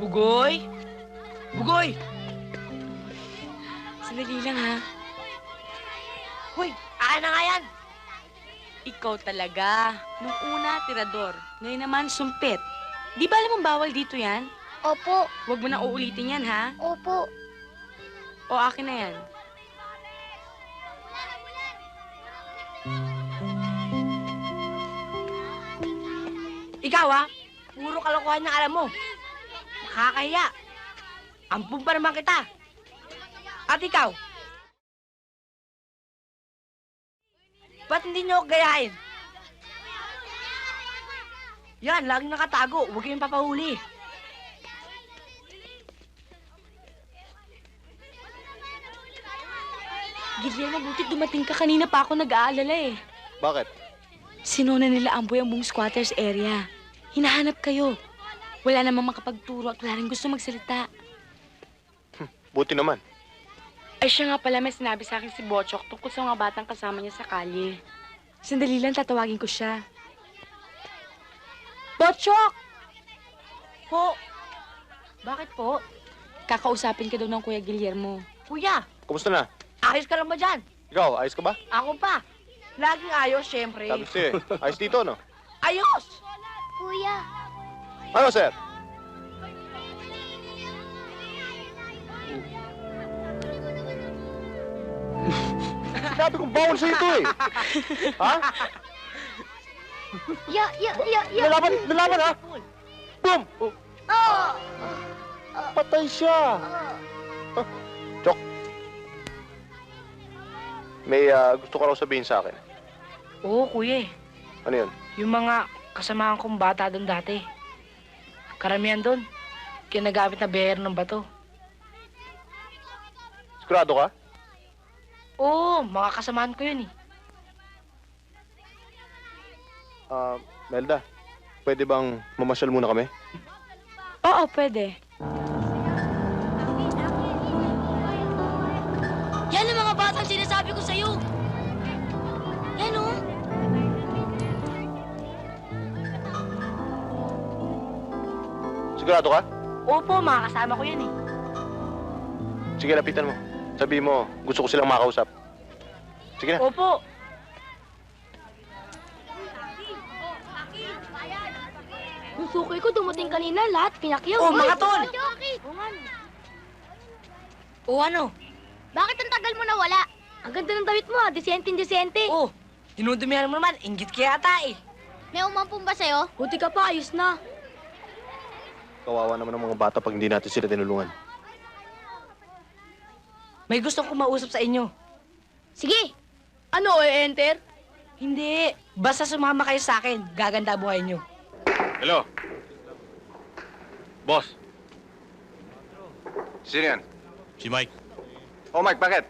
Bugoy? Bugoy! Sandali lang, ha? Hoy, akin na nga yan! Ikaw talaga. Nung una, tirador. Ngayon naman, sumpit. Di ba alam mong bawal dito yan? Opo. Huwag mo na uulitin yan, ha? Opo. O akin na yan. Ikaw, ha? Puro kalokohan na alam mo. Nakakahiya. Ampun pa naman kita. At ikaw? Ba't hindi niyo ako gayahin? Yan, laging nakatago. Huwag kayong papahuli. Gilyar, mabuti dumating ka. Kanina pa ako nag-aalala, eh. Bakit? Sinuna nila Amboy ang buong squatters area. Hinahanap kayo. Wala namang makapagturo at wala rin gusto magsalita. Buti naman. Ay, siya nga pala, may sinabi sa akin si Bochok tungkol sa mga batang kasama niya sa kalye. Sandali lang, tatawagin ko siya. Bochok! Po? Bakit po? Kakausapin ka daw ng Kuya Guillermo. Kuya, Kumusta na? ayos ka lang ba dyan? Ikaw, ayos ka ba? Ako pa. Laging ayos, syempre. Sabi siya, eh. Ayos dito, no? Ayos! Kuya, Ano, sir? Sinabi kong bawal sa ito, eh. Ha? ya. Lalaban, ha? Boom! Oh! Patay siya. Chok. May gusto ka raw sabihin sa akin. Oo, kuya. Ano yun? Yung mga kasamahan kong bata doon dati. Karamihan doon, kinagamit na behero ng bato. Sigurado ka? Oo, mga kasamahan ko yun eh. Melda, pwede bang mamasyal muna kami? Oo, pwede. Yan ang mga batang sinasabi ko sa'yo. Yan oh. Sigurado ka? Opo, mga kasama ko yan eh. Sige, lapitan mo. Sabi mo, gusto ko silang makausap. Sige na. Opo. suki ko dumating kanina, lahat pinakyaw. Oh, mga tol! Oo nga, no. O ano? Bakit ang tagal mo nawala? Ang ganda ng damit mo, disente-disente. Oh, dinudumihan mo naman. Inggit ka yata eh. May umampun ba sa'yo? Buti ka pa, ayos na. Kawawa naman ng mga bata pag hindi natin sila tinulungan. May gustong kumausap sa inyo. Sige. Ano, enter? Hindi. Basta sumama kayo sa akin. Gaganda buhay nyo. Hello? Boss? Sino yan? Si Mike. Oh, Mike, bakit?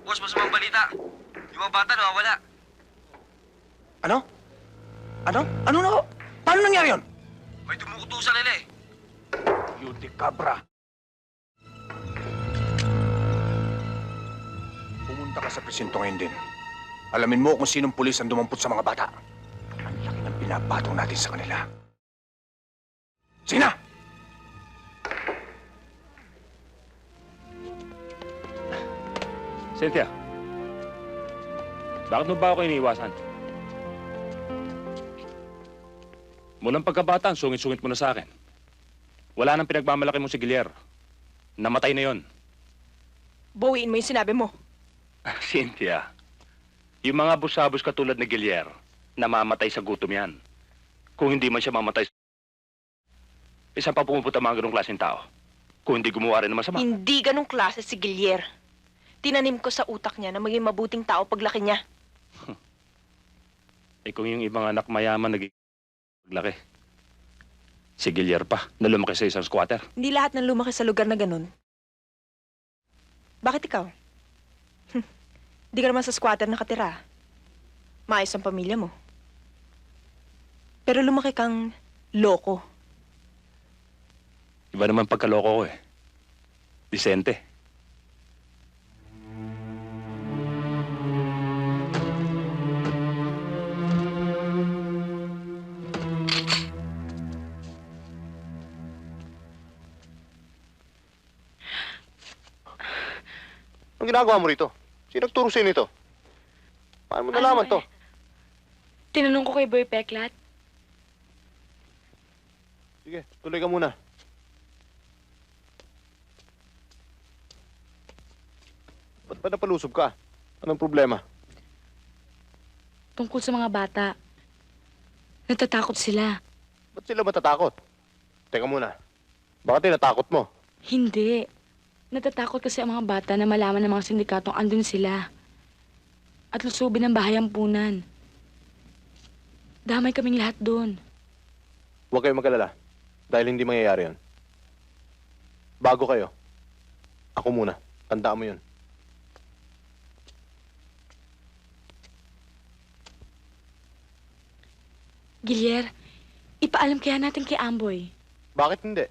Boss, masamang balita. Yung mga bata nawawala. Ano? Ano? Ano na? Paano nangyari yun? May tumukutusan nila eh. Beauty Cabra. Pumunta ka sa presinto ngayon din. Alamin mo kung sinong pulis ang dumampot sa mga bata. Ang laki ng pinapatong natin sa kanila. Sige na! Cynthia, bakit mo ba ako iniiwasan? Mulang pagkabata, sungit-sungit mo na sa akin. Wala nang pinagmamalaki mo si Gilier. Namatay na yon. Bawiin mo yung sinabi mo. Cynthia, yung mga busabos katulad ni Gilier, namamatay sa gutom yan. Kung hindi man siya mamatay, isang pa pumupunta mga ganong klaseng tao. Kung hindi gumawa rin naman sama. Hindi ganong klase si Gilier. Tinanim ko sa utak niya na maging mabuting tao paglaki niya. Eh kung yung ibang anak mayaman naging paglaki. Si Gilier pa, na lumaki sa isang squatter. Hindi lahat ng lumaki sa lugar na ganun. Bakit ikaw? Hindi ka naman sa squatter nakatira. Maayos ang pamilya mo. Pero lumaki kang loko. Iba naman pagkaloko ko eh. Vicente. Anong ginagawa mo rito? Sino nagturo sa'yo nito? Paano mo nalaman to? Tinanong ko kay Boy Peklat. Sige, tuloy ka muna. Ba't ba napalusob ka? Anong problema? Tungkol sa mga bata. Natatakot sila. Ba't sila matatakot? Teka muna. Bakit tinatakot mo? Hindi. Natatakot kasi ang mga bata na malaman ng mga sindikatong andun sila. At lusubin ang bahay ampunan. Damay kaming lahat doon. Huwag kayong mag-alala. Dahil hindi mangyayari yun. Bago kayo. Ako muna. Tandaan mo yun. Gilier, ipaalam kaya natin kay Amboy. Bakit hindi?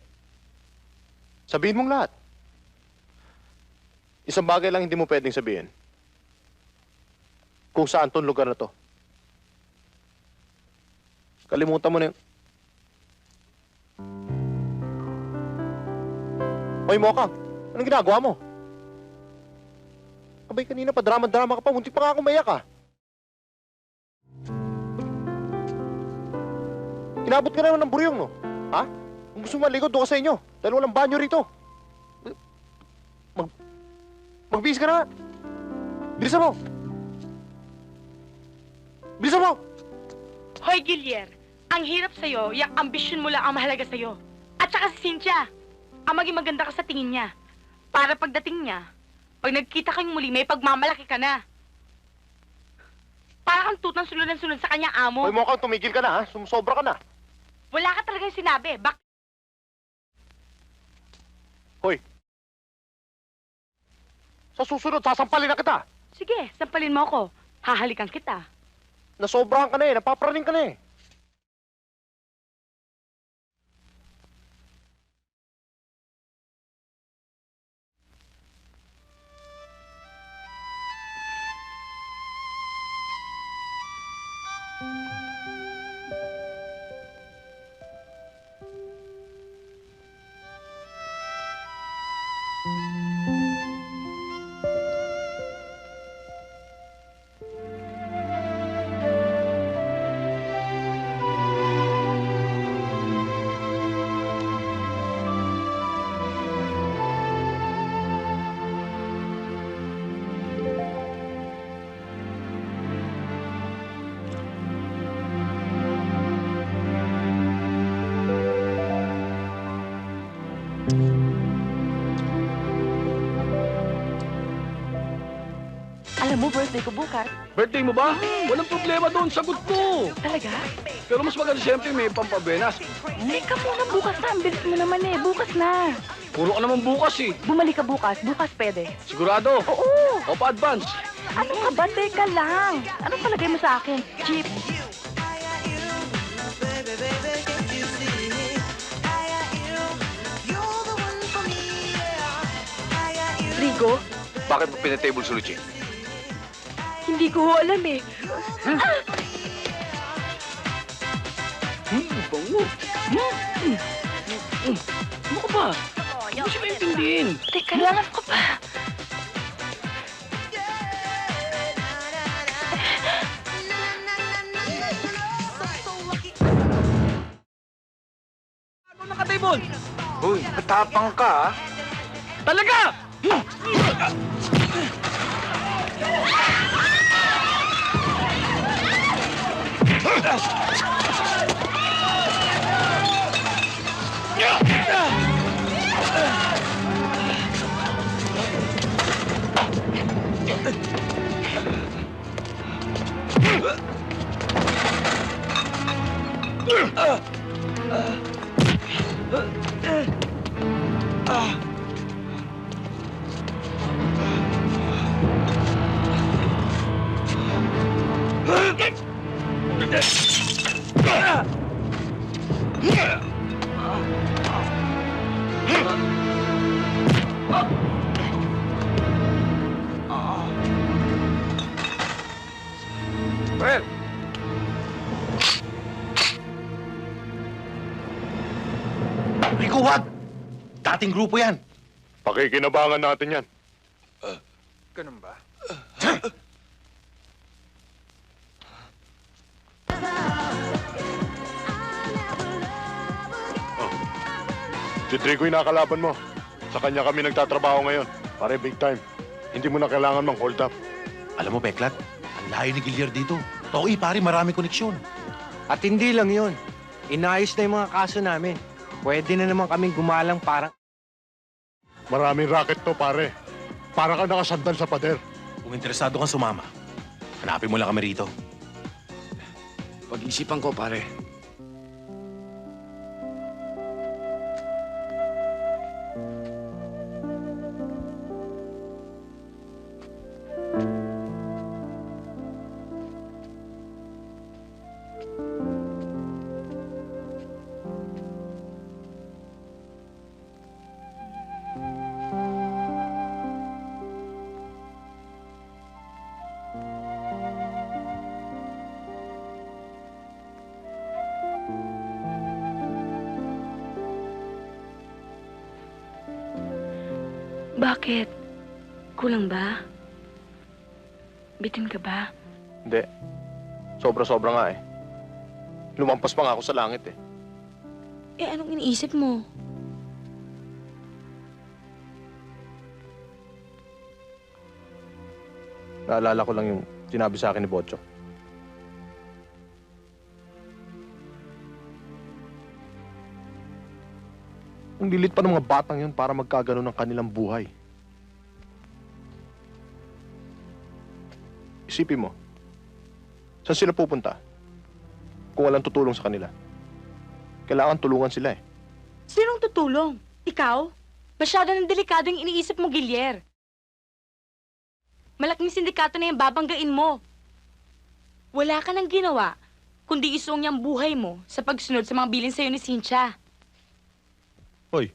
Sabihin mong lahat. Isang bagay lang hindi mo pwedeng sabihin. Kung saan tong lugar na to. Kalimutan mo na yun. Hoy, Moka! Anong ginagawa mo? Abay, kanina pa drama-drama ka pa. Muntik pa nga akong maiyak, ah. Inabot ka naman ng buryong, no? Ha? Kung gusto mo maligo, doon ka sa inyo. Dahil walang banyo rito. Magbihis ka na! Bilisan mo! Bilisan mo! Hoy, Gilier, ang hirap sa'yo, yung ambisyon mo lang ang mahalaga sa'yo. At saka si Cynthia, ang maging maganda ka sa tingin niya. Para pagdating niya, pag nagkita kayong muli, may pagmamalaki ka na. Para kang tutang sunod sa kanya, amo. Hoy, Moka, tumigil ka na, ha? Sumusobra ka na. Wala ka talagang sinabi. Hoy! Sa susunod, sasampalin na kita. Sige, sampalin mo ako. Hahalikan kita. Nasobrahan ka na eh. Napapraning ka na eh. Alam mo, birthday ko bukas. Birthday mo ba? Walang problema doon, sagot ko. Talaga? Pero mas maganda siyempre may pampabenas. Teka muna, bukas na. Ang bilis mo naman eh. Bukas na. Puro ka naman bukas eh. Bumalik ka bukas. Bukas pwede. Sigurado? Oo. O pa-advance? Ano ka ba? Teka lang. Anong palagay mo sa akin? Cheap. Rigo, Bakit mo pinatable si Luchin? hindi ko alam eh. Bango. Ano ka ba? Hindi ko siya maintindihin. Teka lang, ano ka ba? Ano naka-table? Uy, matapang ka, ha? Talaga! Well, Rico, wag! Dating grupo yan. Pakikinabangan natin yan. ganun ba? Si Trigo yung nakalaban mo. Sa kanya kami nagtatrabaho ngayon. Pare, big time. Hindi mo na kailangan mang hold up. Alam mo, Peklat, ang layo ni Gilier dito. Toy, pare, marami koneksyon. At hindi lang yun. Inayos na yung mga kaso namin. Pwede na naman kaming gumalang parang... Maraming racket to, pare. Para ka nakasandal sa pader. Kung interesado kang sumama, hanapin mo lang kami rito. Pag-isipan ko, pare. Bakit? Kulang ba? Bitin ka ba? Hindi. Sobra-sobra nga eh. Lumampas pa nga ako sa langit eh. Eh, anong iniisip mo? Naalala ko lang yung sinabi sa akin ni Bocho. Ang lilit pa ng mga batang yun para magkagano ng kanilang buhay. Isipin mo, saan sila pupunta kung walang tutulong sa kanila? Kailangan tulungan sila eh. Sinong tutulong? Ikaw? Masyado ng delikado yung iniisip mo, Gilier. Malaking sindikato na yung babanggain mo. Wala ka nang ginawa, kundi isuong niyang buhay mo sa pagsunod sa mga bilin sa'yo ni Cynthia. Hoy,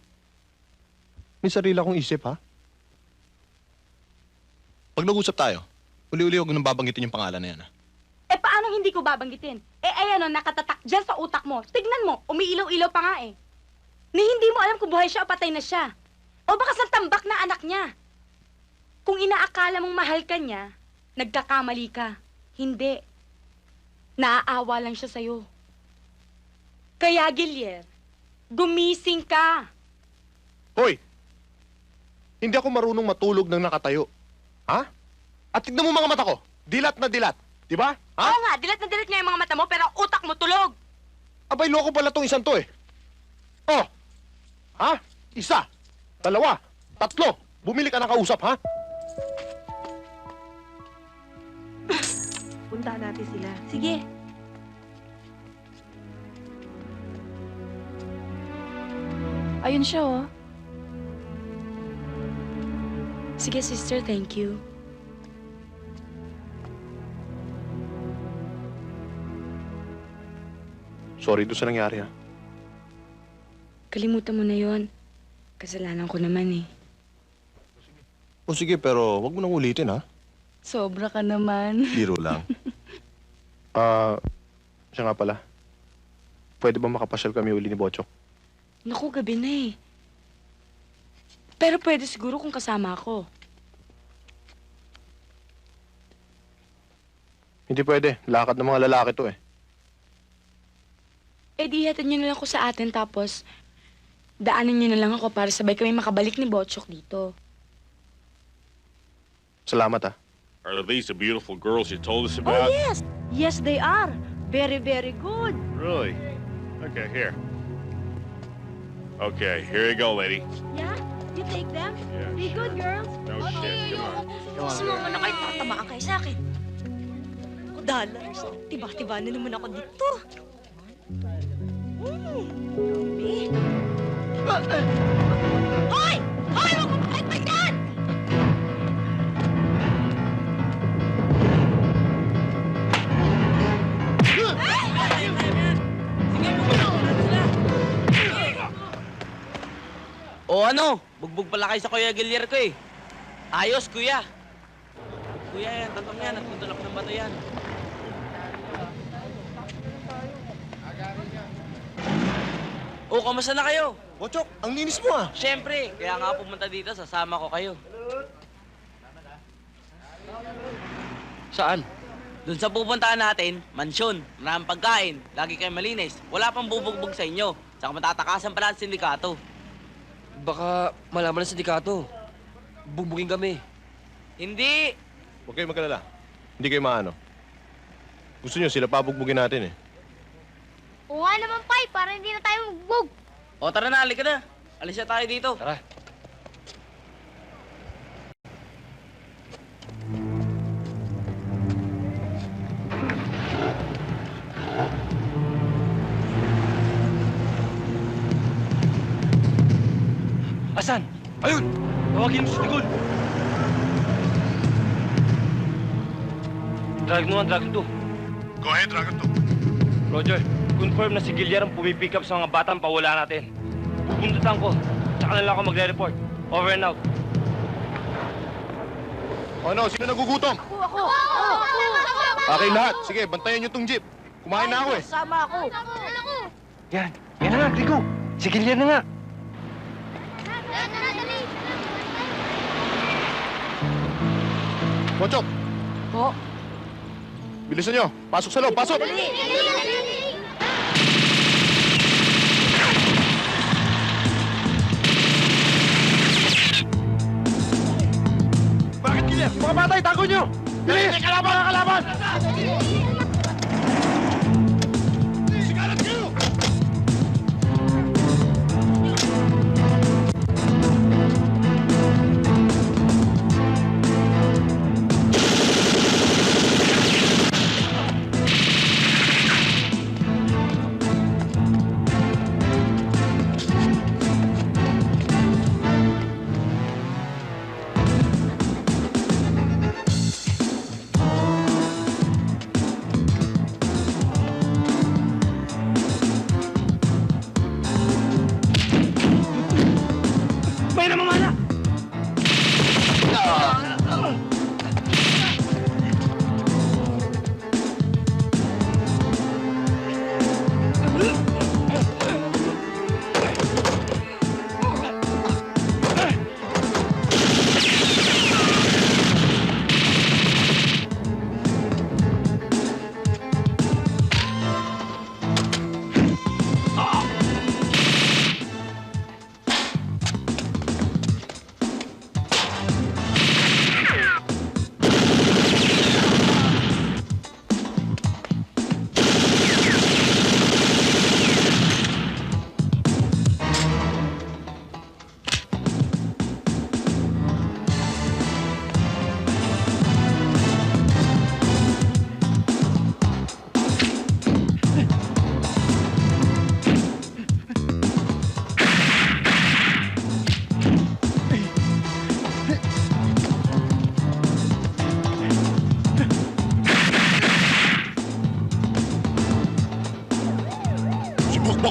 may sarili akong isip ha? Pag nag-usap tayo, uli-uli huwag nang babanggitin yung pangalan na yan, ha? Eh, paano hindi ko babanggitin? Eh, ayan o, nakatatak dyan sa utak mo. Tignan mo, umiilaw-ilaw pa nga eh. Ni hindi mo alam kung buhay siya o patay na siya. O baka sa tambak na anak niya. Kung inaakala mong mahal ka niya, nagkakamali ka. Hindi. Naaawa lang siya sa'yo. Kaya, Gilier, gumising ka. Hoy! Hindi ako marunong matulog ng nakatayo. Ha? At tignan mo mga mata ko. Dilat na dilat. Di ba? Ha? Oo nga, dilat na dilat nga yung mga mata mo, pero utak mo tulog. Abay, loko pala tong isang to eh. Oh! Ha? Isa. Dalawa. Tatlo. Bumili ka ng kausap, ha? Puntahan natin sila. Sige. Ayun siya, oh. Sige, sister, thank you. Sorry doon sa nangyari, ha? Kalimutan mo na yon. Kasalanan ko naman eh. O sige, pero wag mo nang ulitin, ha? Sobra ka naman. Biro lang. Siya nga pala. Pwede ba makapasyal kami uli ni Bochok? Naku, gabi na eh. Pero pwede siguro kung kasama ako. Hindi pwede. Lakad ng mga lalaki to, eh. Eh di hatid niyo na lang ako sa atin tapos daanin niyo na lang ako para sabay kami makabalik ni Botchok dito. Salamat, ha? Are these the beautiful girls you told us Oh, about? yes. Yes, they are. Very, very good. Really? Okay, here. Okay, here you go, lady. Yeah? You take them? Yeah, Be good, girls. No shit, come on. Sumama na kayo, tatamaan kayo sa akin. Ako, dollars. Tiba-tiba na naman ako dito. Hoy! Hoy! Huwag mo pakitpagdan! O ano, bugbog pala kayo sa Kuya Gilier ko eh. Ayos, kuya. Kuya yan, tatong yan, at tutulak ng bato yan. O, kamusta na kayo? Bochok, ang linis mo, ah. Siyempre, kaya nga pumunta dito, sasama ko kayo. Saan? Doon sa pupuntahan natin, mansyon, maraming pagkain, lagi kayo malinis, wala pang bubugbog sa inyo, saka matatakasan pala ang sindikato. Baka malaman ng sindikato. Bugbugin kami. Hindi! Huwag kayo magkalala. Hindi kayo maano. Gusto nyo, sila pabugbugin natin, eh. Oo nga naman, Pai, para hindi na tayo magbog. O tara na, halika na. Alis na tayo dito. Tara. Asan? Ayun! Tawagin mo si Tigol! Dragon 1, Dragon 2. Go ahead, Dragon 2. Roger, confirm na si Gilier ang pumipick up sa mga batang pawala natin. Pupuntutan ko, tsaka na lang ako magre-report. Over and out. Ano, sino nagugutom? Ako! Aking lahat. Sige, bantayan nyo tong jeep. Kumain na ako, eh. Sama ako. Yan. Yan na nga, Grigo. Si Gilier na nga. Bochok, Po? bilisan nyo. Pasok sa loob, pasok! Bakit Gilier? Mga batay, tago nyo! Bilis! Kalaban ang kalaban! Sigalat kayo!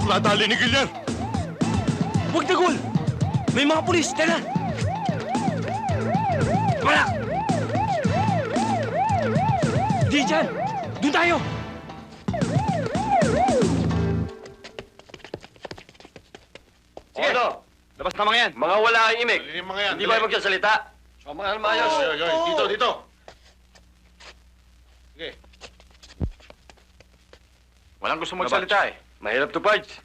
nadali ni Gilier! Huwag na, Gul! May mga pulis! Tara! Wala! Di dyan! Doon tayo! Sige. Ano? Labas na mga yan. Mga wala ang imig. Mga yan. Hindi ba magsasalita? So, mga mayos. Dito. Sige. Walang gusto magsalita eh. Mahirap to, Pards.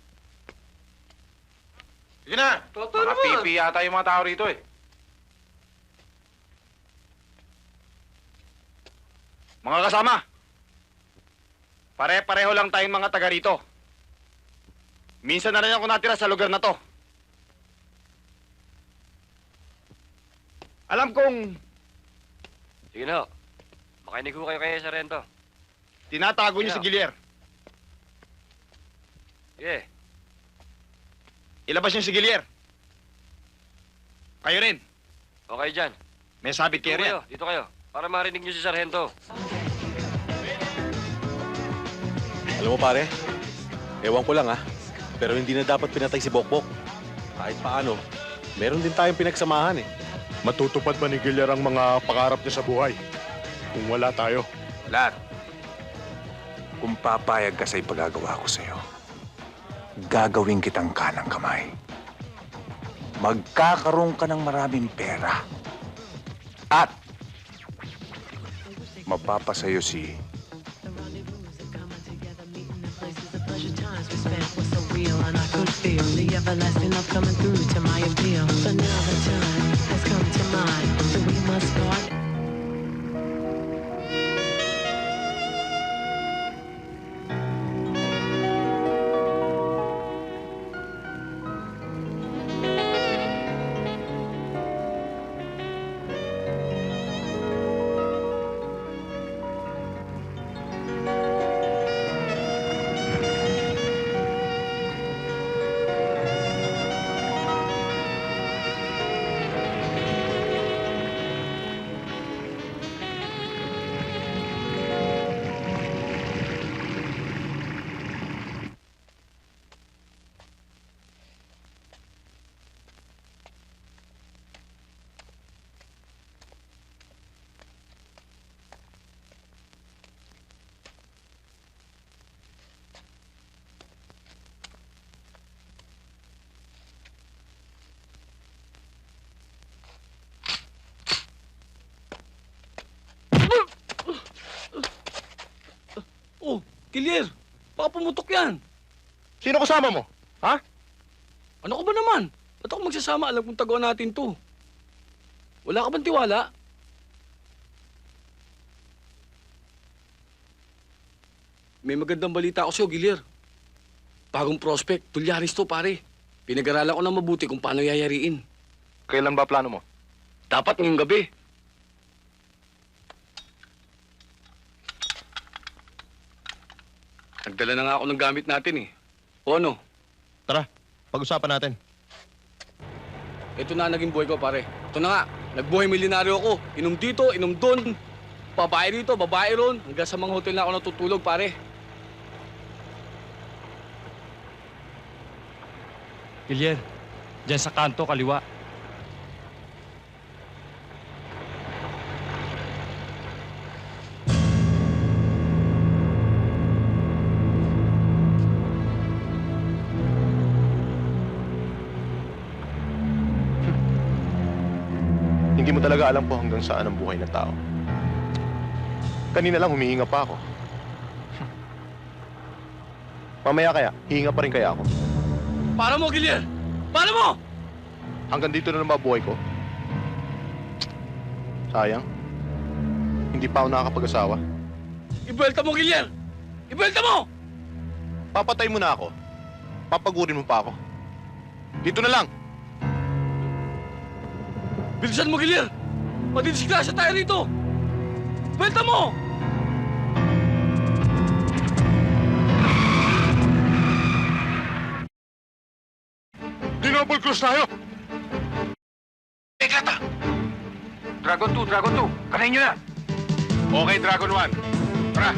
Sige na! Mga pipi yata yung mga tao rito eh. Mga kasama, pare-pareho lang tayong mga taga rito. Minsan na rin ako natira sa lugar na to. Alam kong Sige na. Makinig ko kayo kay Sarento. tinatago niyo si Gilier. Sige. Ilabas niyo si Gilier. Kayo rin. Okay dyan. May sabit kayo rin. Dito kayo. Para marinig niyo si Sargento. Alam mo pare, ewan ko lang pero hindi na dapat pinatay si Bokbok. Kahit paano, meron din tayong pinagsamahan eh. Matutupad ba ni Gilier ang mga pangarap niya sa buhay? Kung wala tayo. Lahat. Kung papayag ka sa ipagagawa ko sa'yo, gagawin kitang kanang kamay. Magkakaroon ka ng maraming pera. At mapapasayo si And I could feel the everlasting love coming through to my appeal. But now the time has come to mine, so we must part. Oh, Gilier! Baka pumutok yan! Sino kasama mo? Ha? Ano ka ba naman? Ba't ako magsasama? Alam kong tagawa natin to. Wala ka bang tiwala? May magandang balita ako sa'yo, Gilier. Bagong prospect, Tulyaris to, pare. Pinag-aralan ko na mabuti kung paano yayariin. Kailan ba plano mo? Dapat ngayong gabi. Nagdala na nga ako ng gamit natin eh. O ano? Tara, pag-usapan natin. Ito na naging buhay ko, pare. Ito na nga, nagbuhay milyonaryo ako. Inom dito, inom doon. Babae rito, babae ron. Hanggang sa mga hotel na ako natutulog, pare. Gilier, dyan sa kanto, kaliwa. Hindi mo talaga alam po hanggang saan ang buhay ng tao. Kanina lang humihinga pa ako. Mamaya kaya, hihinga pa rin kaya ako. Para mo, Gilier! Para mo! Hanggang dito na naman buhay ko. Sayang. Hindi pa ako nakakapag-asawa. Ibelta mo, Gilier! Ibelta mo! Papatay mo na ako. Papagurin mo pa ako. Dito na lang. Bilisan mo, Gilier! Madidisgrasya tayo rito! Ibelta mo! Double cross tayo! Eklata! Dragon 2, Dragon 2. Kanayin nyo na! Okay, Dragon 1. Tara!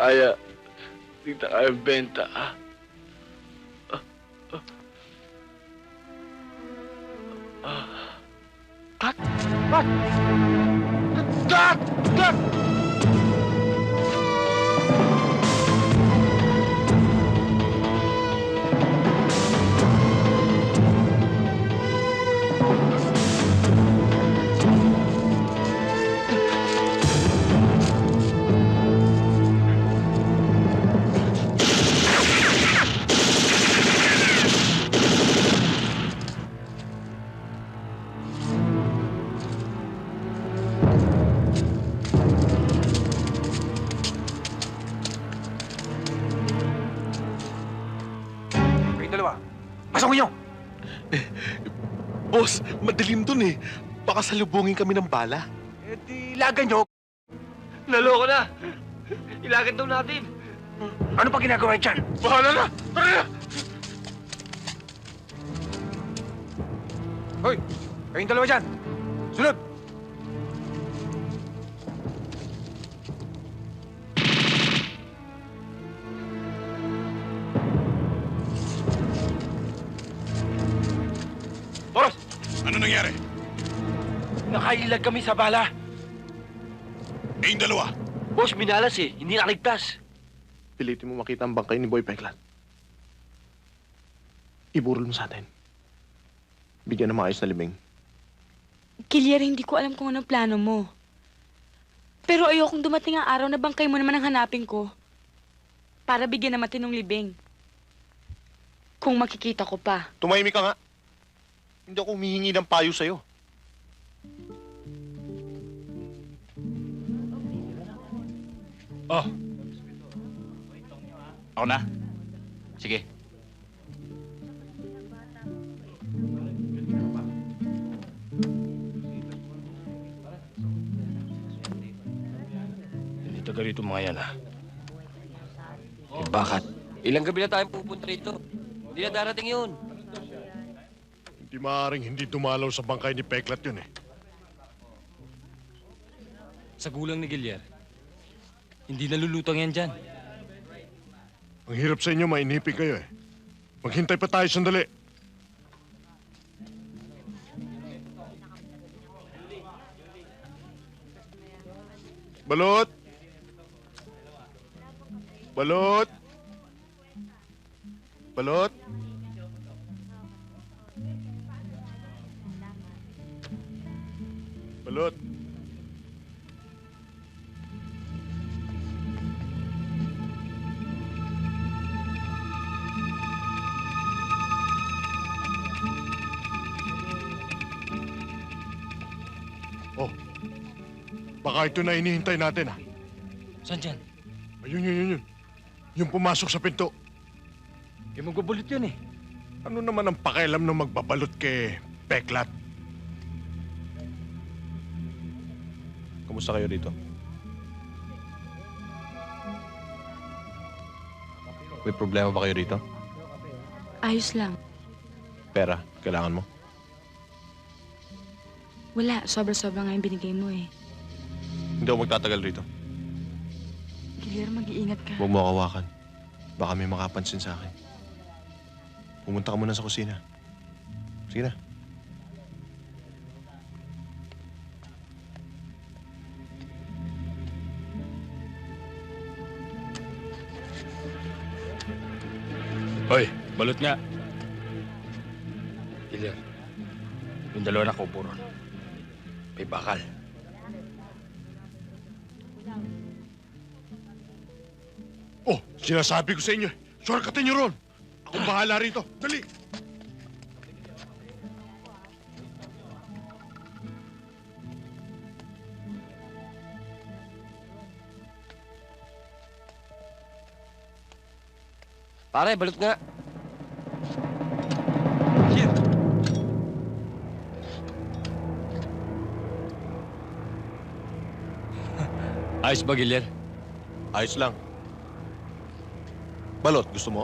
kaya. Hindi na kaya benta. Kat! Kat! Kat! Kat! Kayong dalawa, pasok niyo! Boss, madilim dun eh. Baka salubungin kami ng bala. Eh di ilagan niyo. Naloko na! Ilagan daw natin! Ano pa ginagawa dyan? Bahala na! Tara na! Hoy! Kayong dalawa dyan! Sunod! Boss! Ano nangyari? Nakailag kami sa bala. Eh, yung dalawa. Boss, minalas eh. Hindi nakaligtas. Pilitin mo makita ang bangkay ni Boy Peklat. Iburol mo sa atin. Bigyan ng maayos na libing. Gilyar, hindi ko alam kung anong plano mo. Pero ayokong dumating ang araw na bangkay mo naman ang hanapin ko. Para bigyan ng matinong libing. Kung makikita ko pa. Tumahimik ka nga. Hindi ako humihingi ng payo sa'yo. Oh. Ako na? Sige. Hindi taga rito mga yan, ha? Eh, bakit? Ilang gabi na tayong pupunta rito. Hindi na darating yun. Hindi maaaring hindi dumalaw sa bangkay ni Peklat yun eh. Sa gulang ni Gilyar. Hindi nalulutang yan dyan. Ang hirap sa inyo, mainipin kayo eh. Maghintay pa tayo sandali. Balot! Balot! Balot! Balot! Oh, baka ito na inihintay natin ah. Saan dyan? Ayun. Yung pumasok sa pinto. Eh, magbabalot yun eh. Ano naman ang pakialam ng magbabalot kay Peklat? Kamusta kayo dito? May problema ba kayo dito? Ayos lang. Pera, kailangan mo? Wala, sobra-sobra nga yung binigay mo eh. Hindi ako magtatagal rito. Gilyar, mag-iingat ka. Huwag mo ako hawakan. Baka may makapansin sa akin. Pumunta ka muna sa kusina. Sige na. Hoy, balot nga. Gilyar, yung dalawa na kaupo ron. May bakal. Oh, sinasabi ko sa inyo, shortcutin niyo ron. Ako bahala rito. Dali! Pare, balot nga. Ayos ba, Gilyar? Ayos lang. Balot, gusto mo?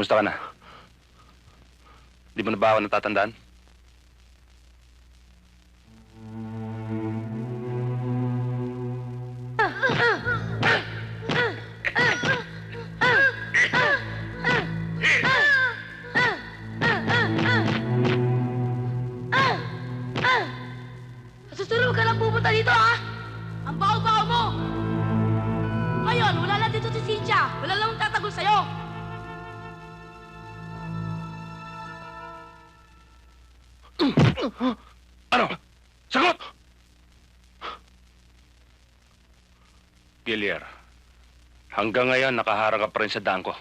Kumusta ka na? Di mo na ba ako natatandaan? Susunod ka lang pupunta dito, ha? Ang baho-baho mo! Ngayon, wala na dito si Cynthia. Wala lang tatagol sa'yo. Ano? Sagot! Gilier, hanggang ngayon nakaharang ka pa rin sa daan ko.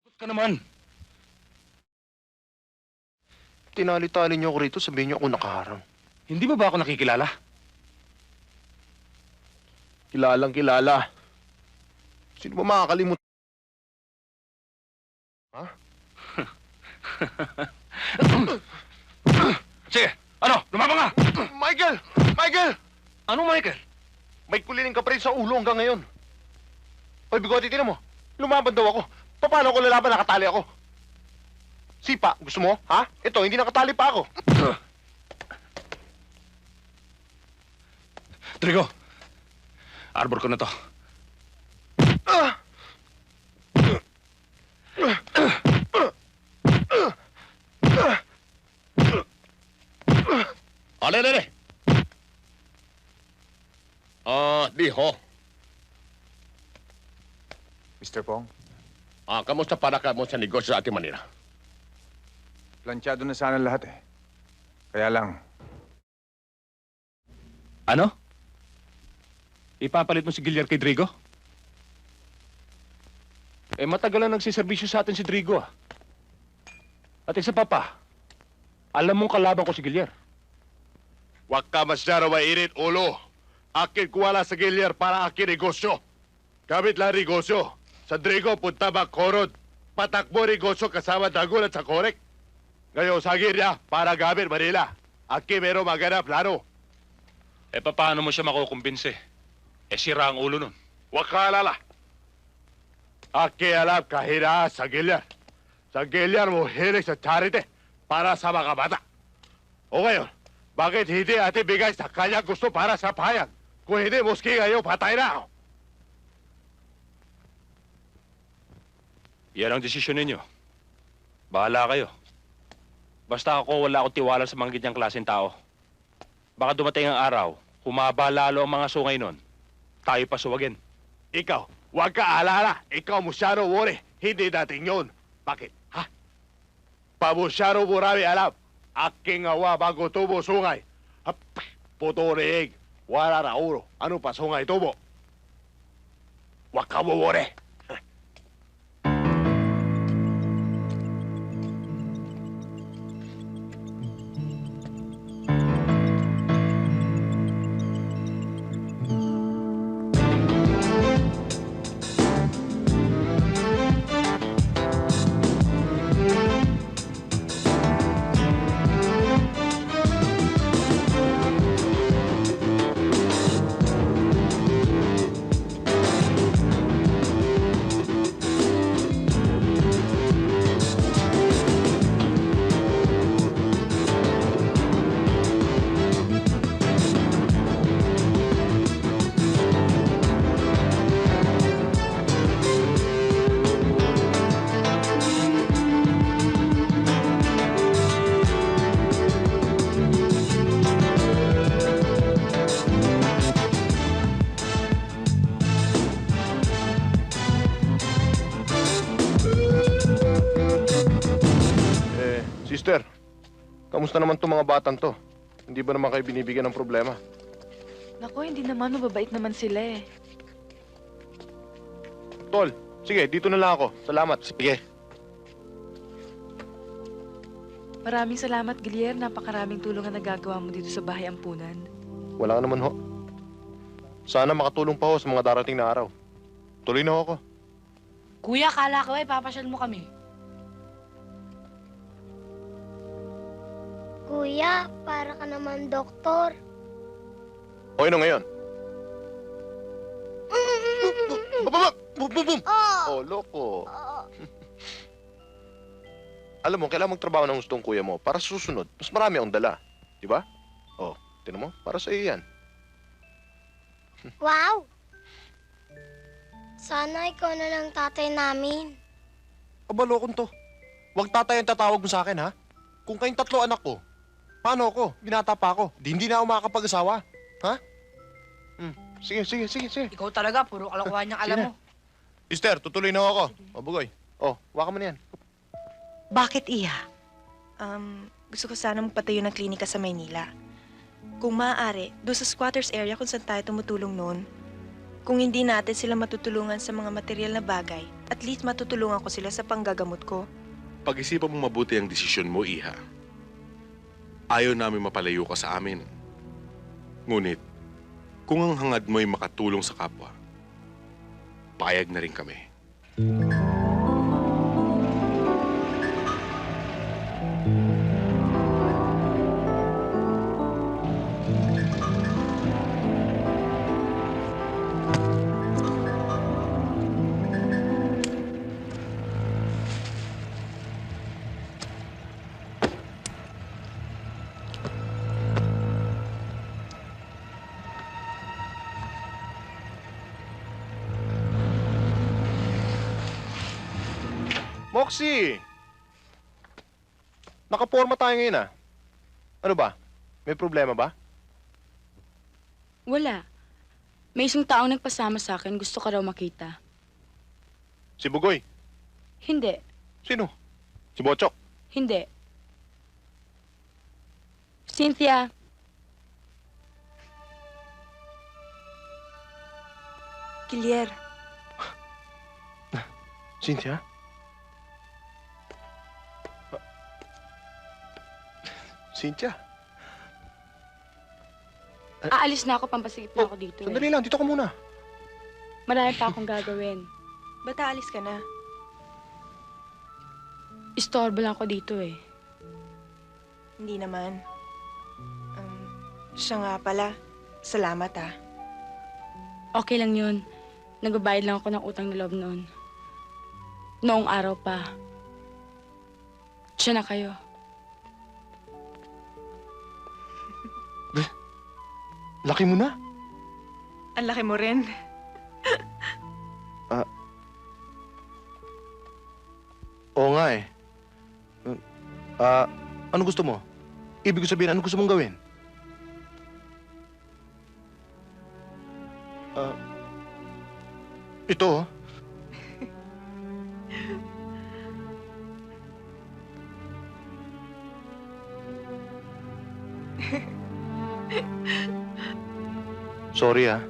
Sagot ka naman! Tinali-tali niyo ako rito, sabihin niyo ako nakaharang. Hindi ba ako nakikilala? Kilalang kilala. Sino ba makakalimutan? Ha? Sige, ano? Lumabang ka! Michael! Michael! Ano, Michael? May kuliling ka pa rin sa ulo hanggang ngayon. Hoy, Bigote, tinan mo. Lumaban daw ako. Paano ako lalaban? Nakatali ako. Sipa, gusto mo? Ha? Ito, hindi nakatali pa ako. Trigo, arbor ko na to. Ale. Diho. Mr. Pong, Kamusta para ka mo sa negosyo sa ating Manila? planchado na sana lahat eh. Kaya lang, Ano? Ipapalit mo si Gilier kay Drigo? Matagal na nagsiservisyo sa atin si Drigo, ah. At isa pa, alam mong kalaban ko si Gilier. Huwag ka masyado mainit, ulo. Akin kuwala sa Gilier para akin negosyo. Gamit lang negosyo. Sa Drigo, punta Bacorod. Patakbo negosyo kasama Dagul at sa Korek. Ngayon, sa Gilia, para gamit Manila. Akin meron maganda plano. Paano mo siya makukumbinsi? Sira ang ulo nun. Huwag ka alala. Akin alam kahinaan sa Gilier. Sa Gilier mo hilig sa charity para sa mga bata. O ngayon, bakit hindi ate bigay sa kanya gusto para sa bayan? Kung hindi, muski ngayon, patay na ako. Yan ang desisyon ninyo. Bahala kayo. Basta ako, wala akong tiwala sa mga ganyang klaseng tao. Baka dumating ang araw, humaba lalo ang mga sungay nun. Tayo pa suwagin. Ikaw, huwag ka alala. Ikaw masyado worry. Hindi natin yun. Bakit? Ha? Pamusyado marami alam. Aking awa bago tubo sungay. Puto riig. Wala na ulo. Ano pa sungay tubo? Huwag ka mo worry. Sister, kamusta naman itong mga batang to? Hindi ba naman kayo binibigyan ng problema? Naku, hindi naman. Mababait naman sila eh. Tol, sige, dito na lang ako. Salamat. Sige. Maraming salamat, Gilier. Napakaraming tulong ang nagagawa mo dito sa bahay ampunan. Wala naman ho. Sana makatulong pa ho sa mga darating na araw. Tuloy na ho ako. Kuya, kala ko papasyal mo kami. Kuya, para ka naman doktor. O, ano ngayon? Boom, boom, boom! Oh, loko. Alam mo, kailangan magtrabaho ng gustong kuya mo para sa susunod. Mas marami ang dala. Di ba? Oh, tinan mo, para sa iyo yan. Wow! Sana ikaw na lang tatay namin. Kabalokon to. Huwag tatay ang tatawag mo sa akin, ha? Kung kayong 3 anak ko, paano ako? Binata pa ako. Hindi na ako makakapag-asawa. Ha? Sige. Ikaw talaga, puro kalokohan niyang alam mo. Mister, tutuloy na ako. Bugoy. Oh, waka mo na yan. Bakit, Iha? Gusto ko sana magpatayo ng klinika sa Maynila. Kung maaari, doon sa squatters area kung saan tayo tumutulong noon. Kung hindi natin sila matutulungan sa mga material na bagay, at least matutulungan ko sila sa panggagamot ko. Pag-isipan mo mabuti ang desisyon mo, Iha. Ayaw namin mapalayo ka sa amin. Ngunit, kung ang hangad mo'y makatulong sa kapwa, payag na rin kami. Moxie! Nakaporma tayo ngayon, ah. Ano ba? May problema ba? Wala. May isang taong nagpasama sa akin. Gusto ka raw makita. Si Bugoy? Hindi. Sino? Si Bochok? Hindi. Cynthia. Gilier. Cynthia? Cynthia? Aalis na ako, pampasigip na ako dito. Sandali lang, dito ka muna. Marami pa akong gagawin. Ba't aalis ka na? Istorbo lang ako dito eh. Hindi naman. Siya nga pala. Salamat ah. Okay lang yun. Nagbabayad lang ako ng utang na loob noon. Noong araw pa. Siya na kayo. Laki mo na. Ang laki mo rin. Oo nga eh. Ano gusto mo? Ibig sabihin, ano gusto mong gawin? Ito oh. Sorry ah.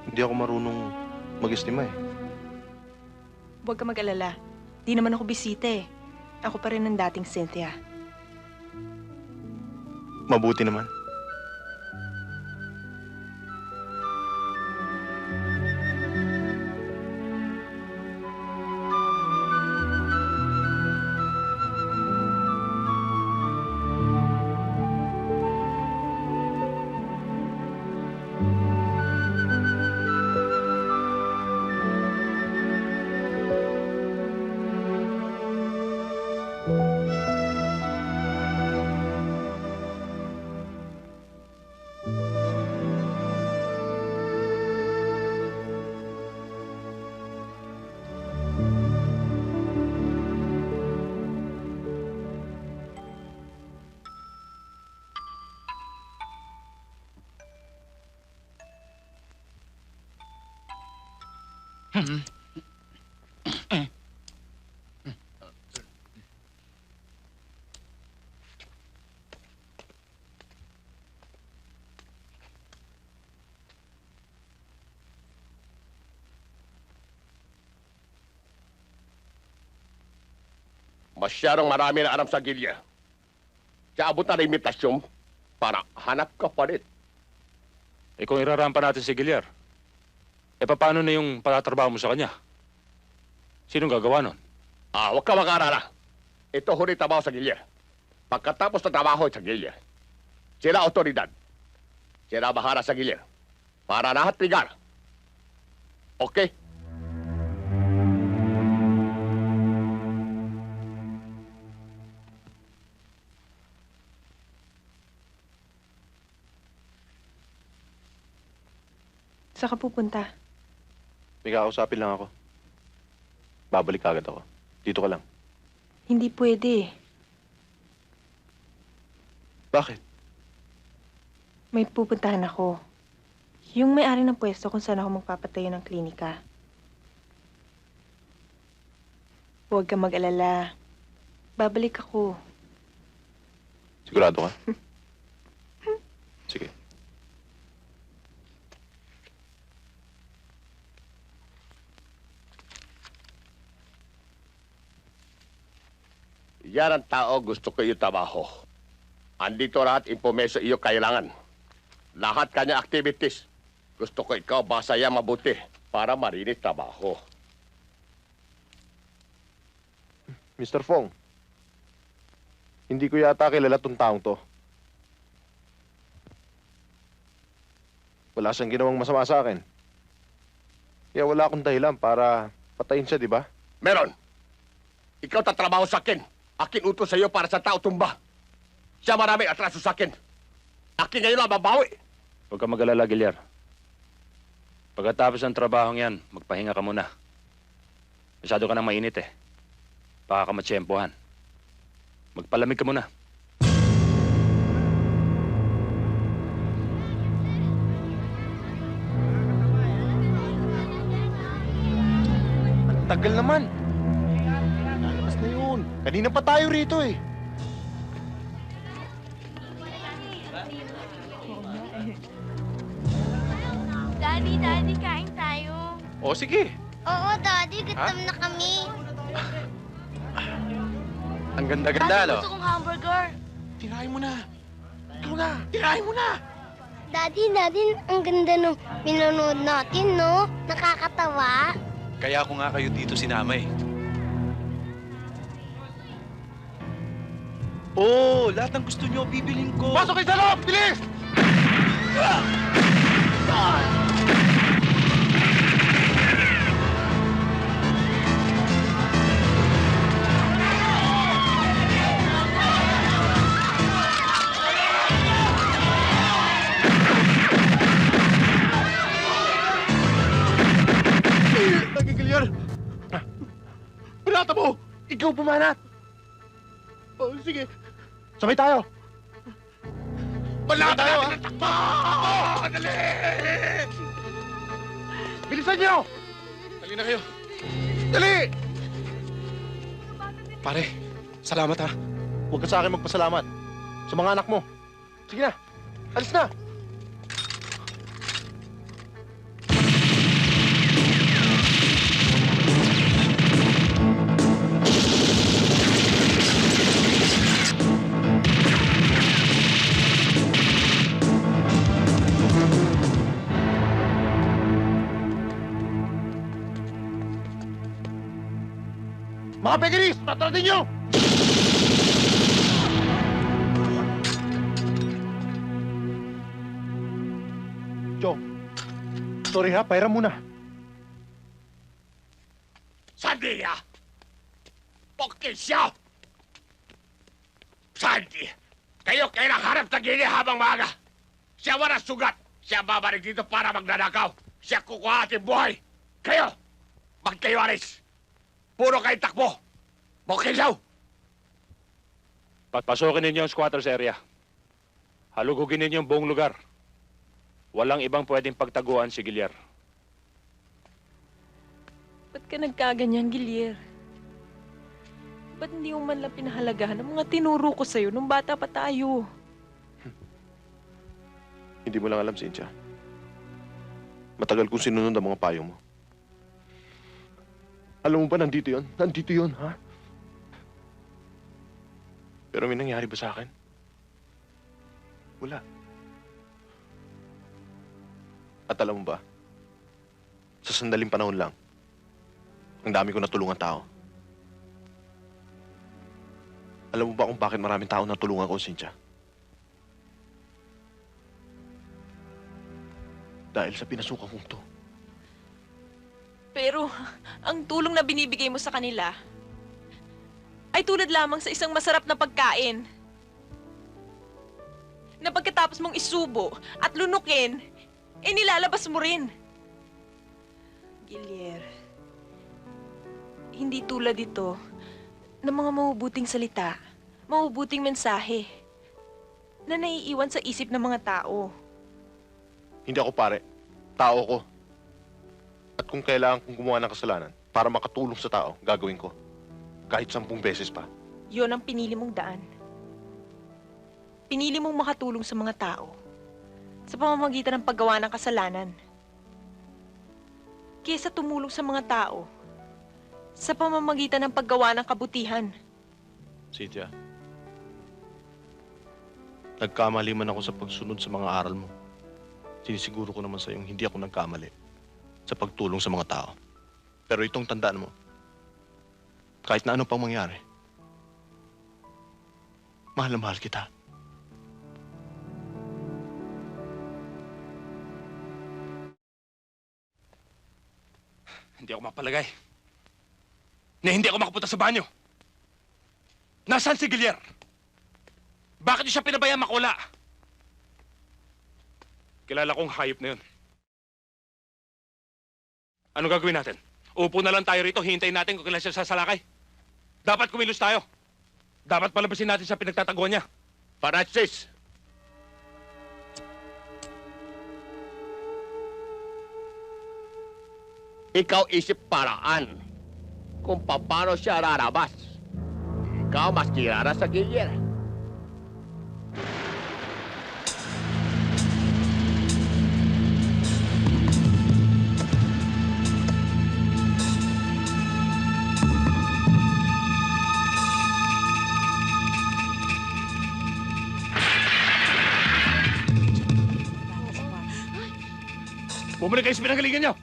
Hindi ako marunong mag-estima eh. Huwag ka mag-alala. Di naman ako bisita eh. Ako pa rin ang dating Cynthia. Mabuti naman. Masyadong marami na alam sa gilya. Kaya abot na limitasyon para hanap ka pa rin. Eh kung irarampa natin si Gilier, eh paano na yung patatrabaho mo sa kanya? Sinong gagawa nun? Huwag ka mag-arala. Ito huli trabaho sa gilya. Pagkatapos na trabaho sa gilya, sila otoridad. Sila bahala sa gilya para lahat ligar. Okay? Saan ka pupunta? May kakausapin lang ako. Babalik agad ako. Dito ka lang. Hindi pwede. Bakit? May pupuntahan ako. Yung may-ari ng pwesto kung saan ako magpapatayo ng klinika. Huwag ka mag-alala. Babalik ako. Sigurado ka? Sige. Yan ang tao gusto ko iyo trabaho. Andito lahat impormasyon iyo kailangan. Lahat kanya activities. Gusto ko ikaw basaya mabuti para marinis trabaho. Mr. Fong, hindi ko yata kilala tong taong to. Wala siyang ginawang masama sa akin. Kaya wala akong dahilan para patayin siya, di ba? Meron. Ikaw tatrabaho sa akin. Akin utos sa iyo para sa tao tumba. Siya maraming atraso sa akin. Akin ngayon ang babawi. Huwag ka mag-alala, Gilyar. Pagkatapos ng trabahong yan, magpahinga ka muna. Masyado ka nang mainit eh. Baka ka matsyempohan. Magpalamig ka muna. Ang tagal naman. Lalabas na yun. Kanina pa tayo rito eh. Daddy, kain tayo. O sige. Oo, Daddy, gutom na kami. Ang ganda-ganda, Daddy, gusto kong hamburger. Tirahin mo na. Ikaw na. Tirahin mo na. Daddy, ang ganda nung pinanood natin, no? Nakakatawa. Kaya ako nga kayo dito sinama eh. Oo, lahat ng gusto nyo, bibiling ko. Pasok kayo sa loob! Bilis! Gilyar! Pinata mo! Ikaw pumanat! Oh, sige. Sabay tayo! Wala tayo, natin ang takbo! Dali! Bilisan niyo! Dali na kayo. Dali! Pare, salamat ha. Huwag ka sa akin magpasalamat. Sa mga anak mo. Sige na! Alis na! Mga pekinis! Patratin niyo! Joe, sorry ha, pairam muna. Sandia! Pokil siya! Sandy! Kayo harap sa gili habang maaga. Siya wala sugat. Siya babalik dito para magnanakaw. Siya kukuha ating buhay. Kayo! Magkayo-aris! Puro kayo takbo! Pokil siya! Pasukin ninyo ang squatters area. Halugugin ninyo ang buong lugar. Walang ibang pwedeng pagtaguan si Gilyar. Ba't ka nagkaganyan, Gilyar? Ba't hindi mo man lang pinahalagahan ang mga tinuro ko sa'yo nung bata pa tayo? Hindi mo lang alam, Cynthia. Matagal kong sinunod ang mga payo mo. Alam mo ba, nandito yun? Nandito yun, ha? Pero may nangyari ba sa akin? Wala. At alam mo ba, sa sandaling panahon lang, ang dami ko natulungan tao. Alam mo ba kung bakit maraming tao natulungan ko, Cynthia? Dahil sa pinasukan kong to. Pero ang tulong na binibigay mo sa kanila ay tulad lamang sa isang masarap na pagkain na pagkatapos mong isubo at lunukin, nilalabas mo rin. Gilier, hindi tulad ito ng mga mabubuting salita, mabubuting mensahe na naiiwan sa isip ng mga tao. Hindi ako pare. Tao ko. At kung kailangan kong gumawa ng kasalanan para makatulong sa tao, gagawin ko. Kahit 10 beses pa. Yon ang pinili mong daan. Pinili mong makatulong sa mga tao sa pamamagitan ng paggawa ng kasalanan. Kaysa tumulong sa mga tao sa pamamagitan ng paggawa ng kabutihan. Cynthia, nagkamali man ako sa pagsunod sa mga aral mo. Sinisiguro ko naman sa iyong hindi ako nagkamali sa pagtulong sa mga tao. Pero itong tandaan mo, kahit na ano pang mangyari, mahal na mahal kita. Hindi ako mapalagay na hindi ako makapunta sa banyo. Nasaan si Gilier? Bakit niyo siya pinabayaan makawala? Kilala kong hayop na yun. Ano gagawin natin? Upo na lang tayo rito, hintayin natin kung kailan siya sasalakay. Dapat kumilos tayo. Dapat palabasin natin sa pinagtataguan niya. Francis! Ikaw isip paraan kung paano siya rarabas. Ikaw mas kilala sa Gilier. Bumalik kayo sa pinanggalingan niyo!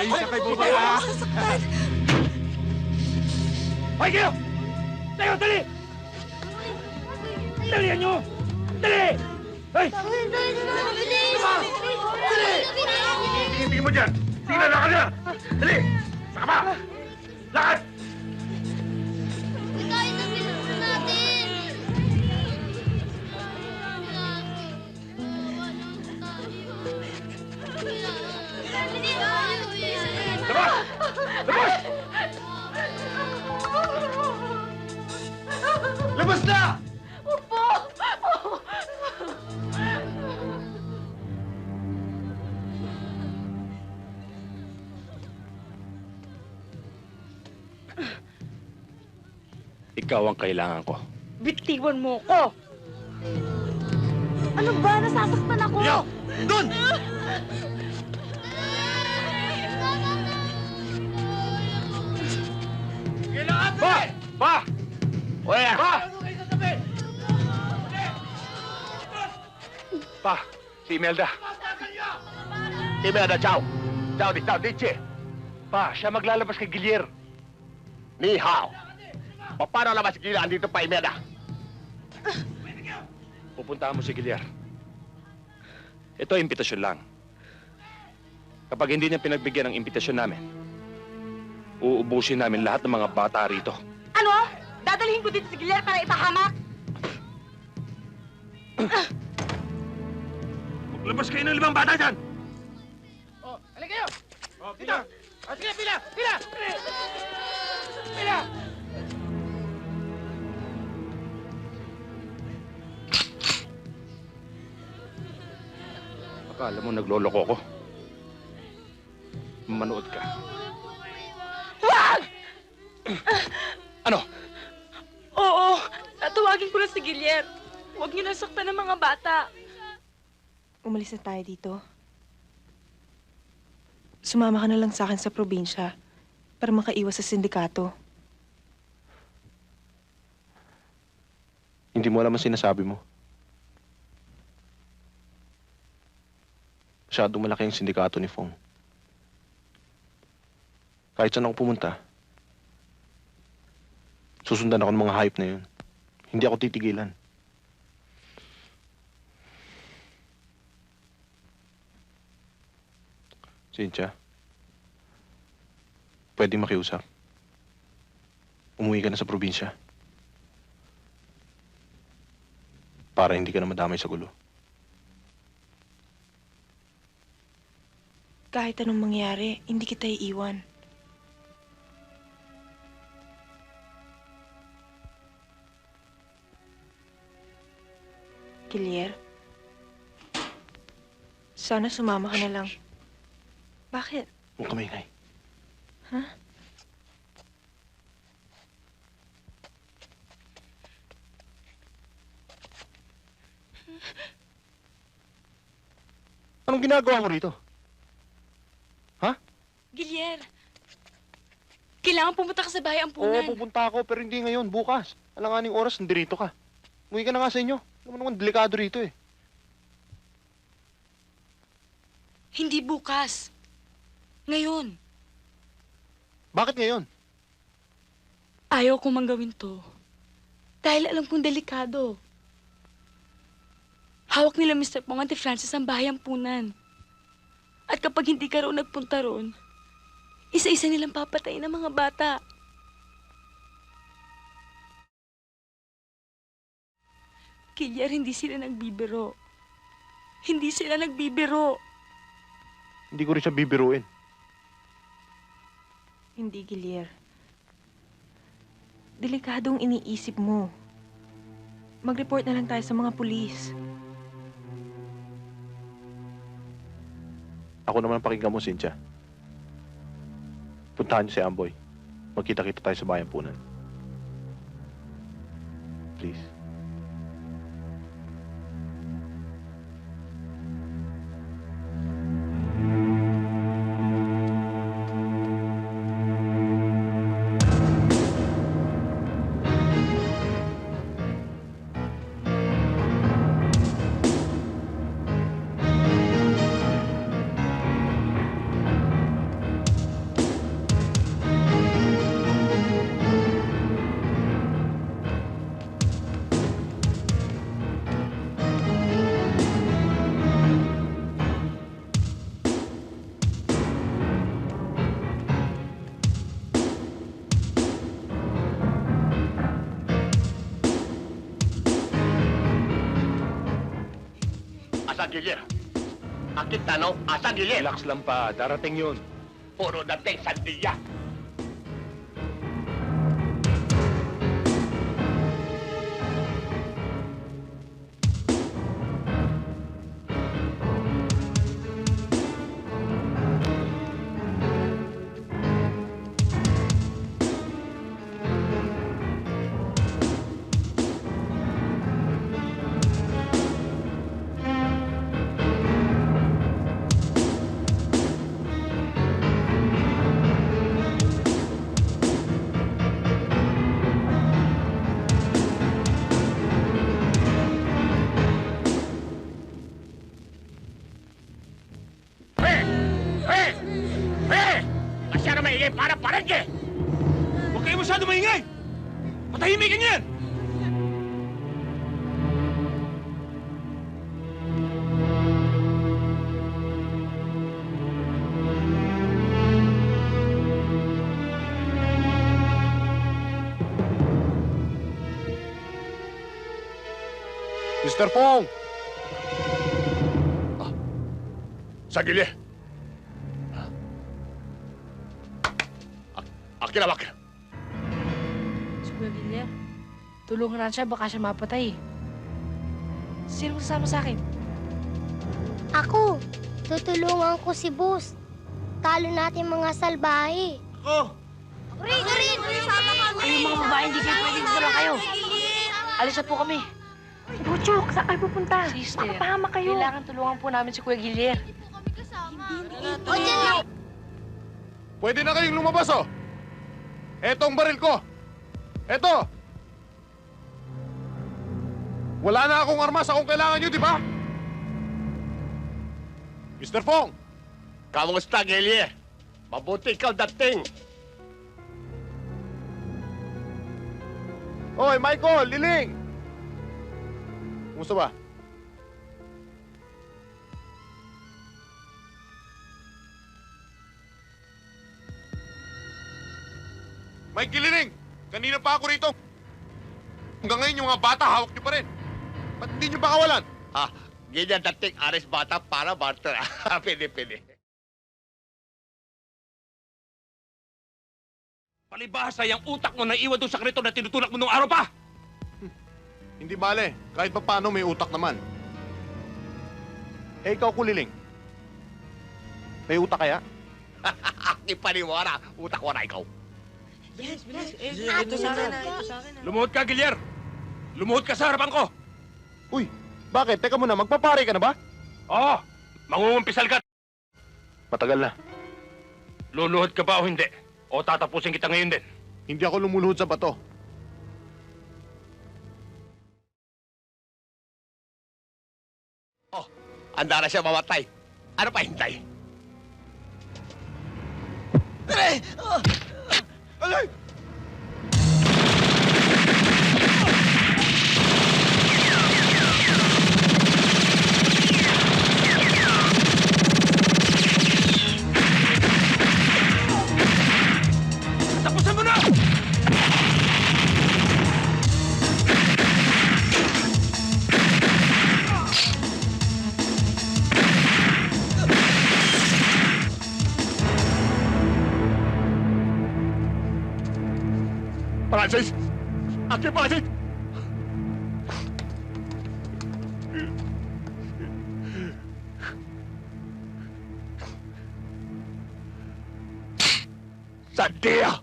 Ay, sakay po ba? Hoy kayo! Tayo, dali! Dalihan nyo! Dali! Hey! Tingin mo dyan! Sige na, lakad na! Dali! Saka pa! Lakad! Labas! Labas! Labas na! Opo! Ikaw ang kailangan ko. Bitiwan mo ko! Ano ba? Nasasaktan ako! Yo! Doon! Pa! Pa! Oye! Pa! Pa! Si Imelda. Imelda, ciao! Ciao, dice! Pa, siya maglalabas kay Gilier. Ni hao! Paano labas si Gilier? Andito pa, Imelda. Pupuntahan mo si Gilier. Ito ay imbitasyon lang. Kapag hindi niya pinagbigyan ng imbitasyon namin, uubusin namin lahat ng mga bata rito. Ano? Dadalhin ko dito si Gilier para ipahamak? Maglabas kayo ng 5 bata dyan! Oh, halika kayo! Oh, pila! Oh, sige, pila! Pila! Pila! Akala mo nagloloko ko. Manood ka. Wag! Ano? Oo, tatawagin ko na si Gilier. Huwag niyo nasaktan ng mga bata. Umalis na tayo dito. Sumama ka na lang sa akin sa probinsya para makaiwas sa sindikato. Hindi mo alam ang sinasabi mo. Masyadong malaki ang sindikato ni Fong. Kahit saan ako pumunta, susundan ako ng mga hype na yun. Hindi ako titigilan. Cynthia, pwede makiusap. Umuwi ka na sa probinsya. Para hindi ka na madamay sa gulo. Kahit anong mangyari, hindi kita iiwan. Gilier, sana sumama ka na lang. Bakit? Huwag ka maingay. Ha? Anong ginagawa mo rito? Ha? Gilier, kailangan pumunta ka sa bahay Oo, ampunan. pupunta ako, pero hindi ngayon, bukas. Alanganing oras, nandirito ka. Umuwi ka na nga sa inyo. Alam mo naman, delikado rito eh. Hindi bukas. Ngayon. Bakit ngayon? Ayaw kong manggawin to. Dahil alam kong delikado. Hawak nila Mr. Pong Auntie Francis ang bahay ampunan. At kapag hindi ka roon nagpunta roon, isa-isa nilang papatayin ang mga bata. Kilyar, hindi sila nagbibiro. Hindi sila nagbibiro. Hindi ko rin siya bibiruin. Hindi, Gilier. Delikadong iniisip mo. Mag-report na lang tayo sa mga pulis. Ako naman ang pakinggan mo, Cynthia. Puntahan niyo si Amboy. Magkita-kita tayo sa bayan punan. Please. Asa Gilier? Akit tanong, asa Gilier? Relax lang pa, darating yun. Puro dating sandiya. Masyado maingay para parengke! Huwag kayo masyado maingay! Patahimikin niyo yan! Mr. Pong! Sa Gilier! Akin na, akin. Si Kuya Gilier, tulungan natin siya, baka siya mapatay. Sino kasama sa akin? Ako, tutulungan ko si Boss. Talo natin mga salbahe. Ako! Rin! Sama kami! Kayong mga babae, hindi kayo pwedeng dito lang kayo. Alis na po kami. Butchok, saan kayo pupunta? Sister, Mapapahama kayo. kailangan tulungan po namin si Kuya Gilier. O, dyan lang! Pwede na kayong lumabas, oh! Eto ang baril ko! Eto! Wala na akong armas kung kailangan nyo, di ba? Mr. Fong! Kamusta, Gilier? Mabuti ikaw dating. Oy, Michael! Liling! Kumusta ba? Mike Gililing! Kanina pa ako rito. Hanggang ngayon yung mga bata, hawak niyo pa rin. Ba't hindi niyo ba kawalan? Ganyan dating ares bata para barter. Pwede. Palibhasa yung utak mo na iwan doon sa krito na tinutulak mo nung araw pa! Hindi bale. Kahit pa paano may utak naman. Eh, ikaw, Kuliling. May utak kaya? Aking paniwara, utak wala ikaw. Yes, bilis. Ito sa akin. Lumuhod ka, Gilier! Lumuhod ka sa harapan ko! Uy, bakit? Teka muna, magpapare ka na ba? Oo! Mangungumpisal ka! Matagal na. Luluhod ka ba o hindi? O tatapusin kita ngayon din? Hindi ako lumuluhod sa bato. Handa na siya mamatay. Ano pa hintay? Alay! Tapusin mo na! Francis! Aking Francis! Sandia!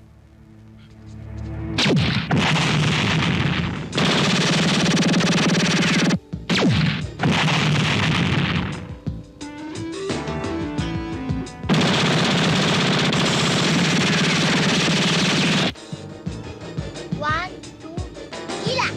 One, two, gila!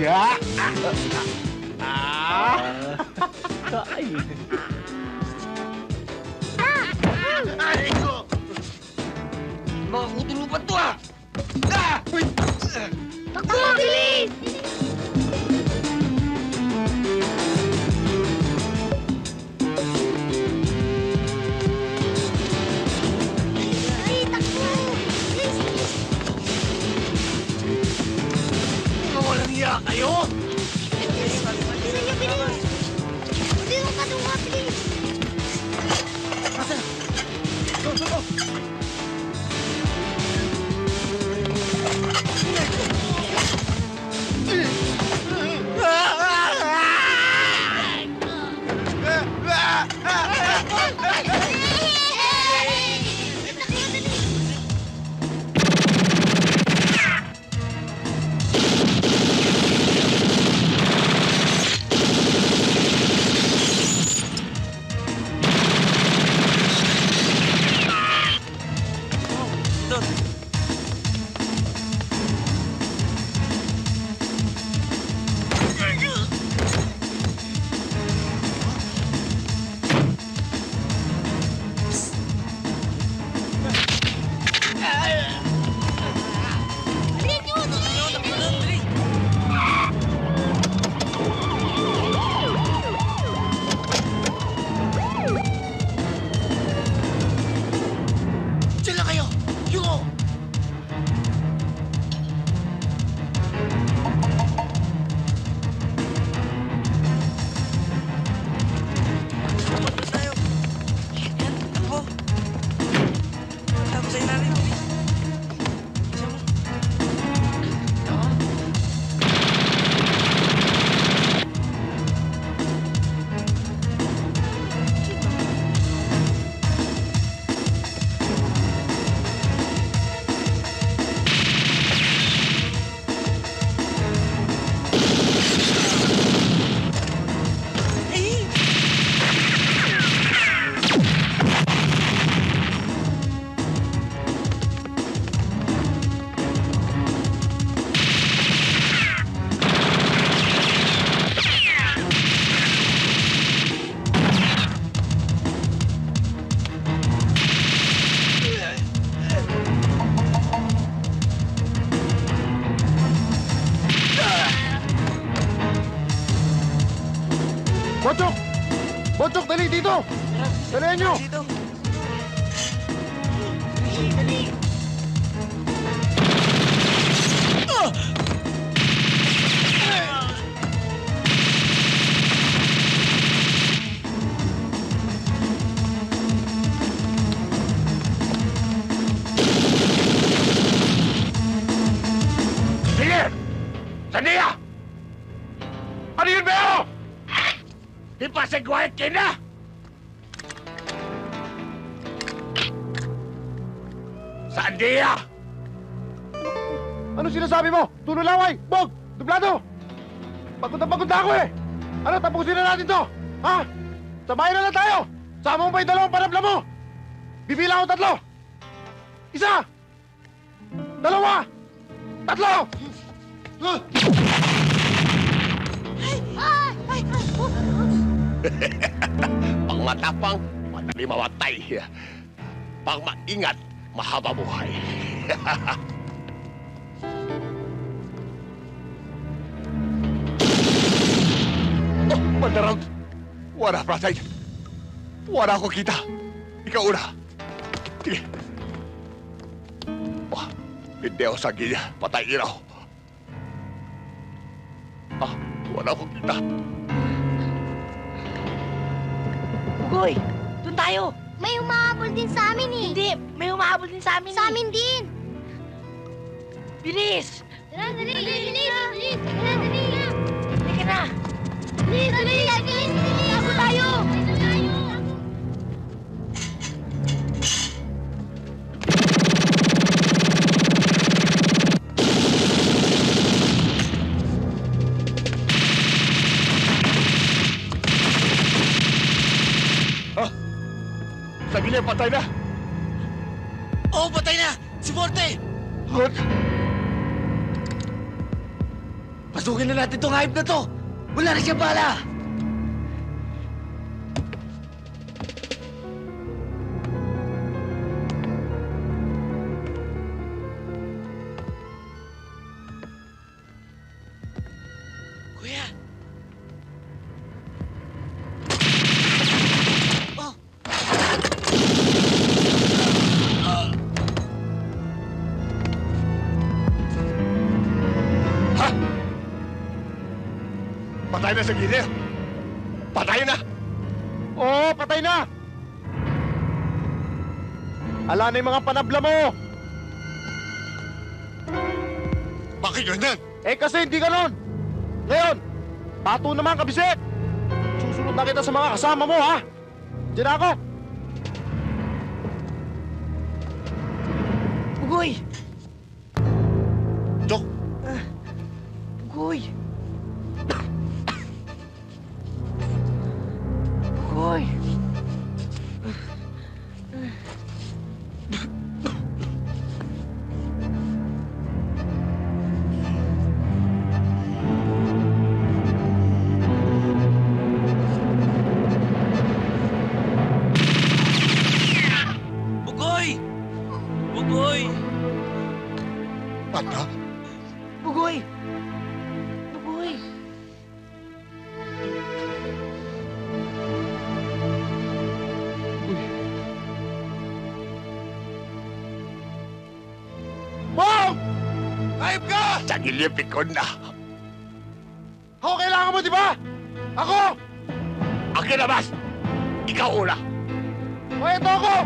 Ya! Aray ko! Mga kutulupan to ah! Takbo, bilis! Ay, takbo! Bilis, bilis! Walang iya kayo! Bilis, bilis! Hindi mo katunga, bilis! Bochok! Bochok, dali dito! Dalihan nyo! Dito. Sige! Sandia! Ano yun, Beo? Ipasagwahit kayo na! Sandia! Ano sinasabi mo? Tululaway! Bog! Dublado! Pagod na ako eh! Ano, tapusin na natin to! Ha? Sabayan na lang tayo! Sama mo ba yung dalawang panabla mo? Bibilang ako 3! Isa! Dalawa! Tatlo! Pang matapang, madali mamatay. Pang maingat, mahaba buhay. Oh, Bandarang! Wala, Pratay. Wala ako kita. Ikaw una. Sige. Oh, hindi ako sa gilya. Patay ilaw. Ah, wala akong kita. Bugoy, doon tayo. May humahabol din sa amin eh. Hindi, may humahabol din sa amin. Sa amin din. Bilis! Dali, dali, dali, dali, dali, dali. Halika na. Dali, dali, dali, dali. Tago tayo. Sa gilya, patay na. Oo, patay na! Si Forte! Good. Pasukin na natin tong hype na to! Wala na siyang bala! Kuya! Patay na sa gilya. Patay na. Oo, patay na! Ala na yung mga panabla mo! Bakit ganyan? Eh kasi hindi ganon! Ngayon, pato naman kabisik! Susunod na kita sa mga kasama mo, ha? Diyan ako! Bugoy! Dok! Bugoy! Bugoy! Bugoy! Bugoy! Bata? Bugoy! Bugoy! Bong! Hayop ka! Sa gilya, pikon na. Ako kailangan mo, di ba? Ako! Akin na, Bas! Ikaw una. O, eto ako!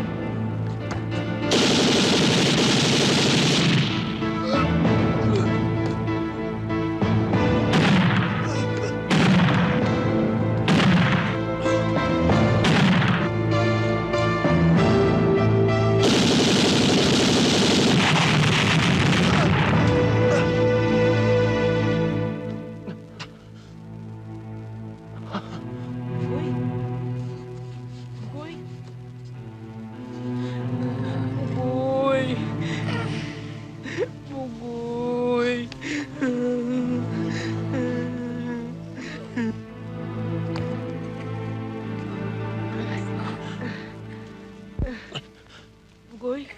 Bugoy?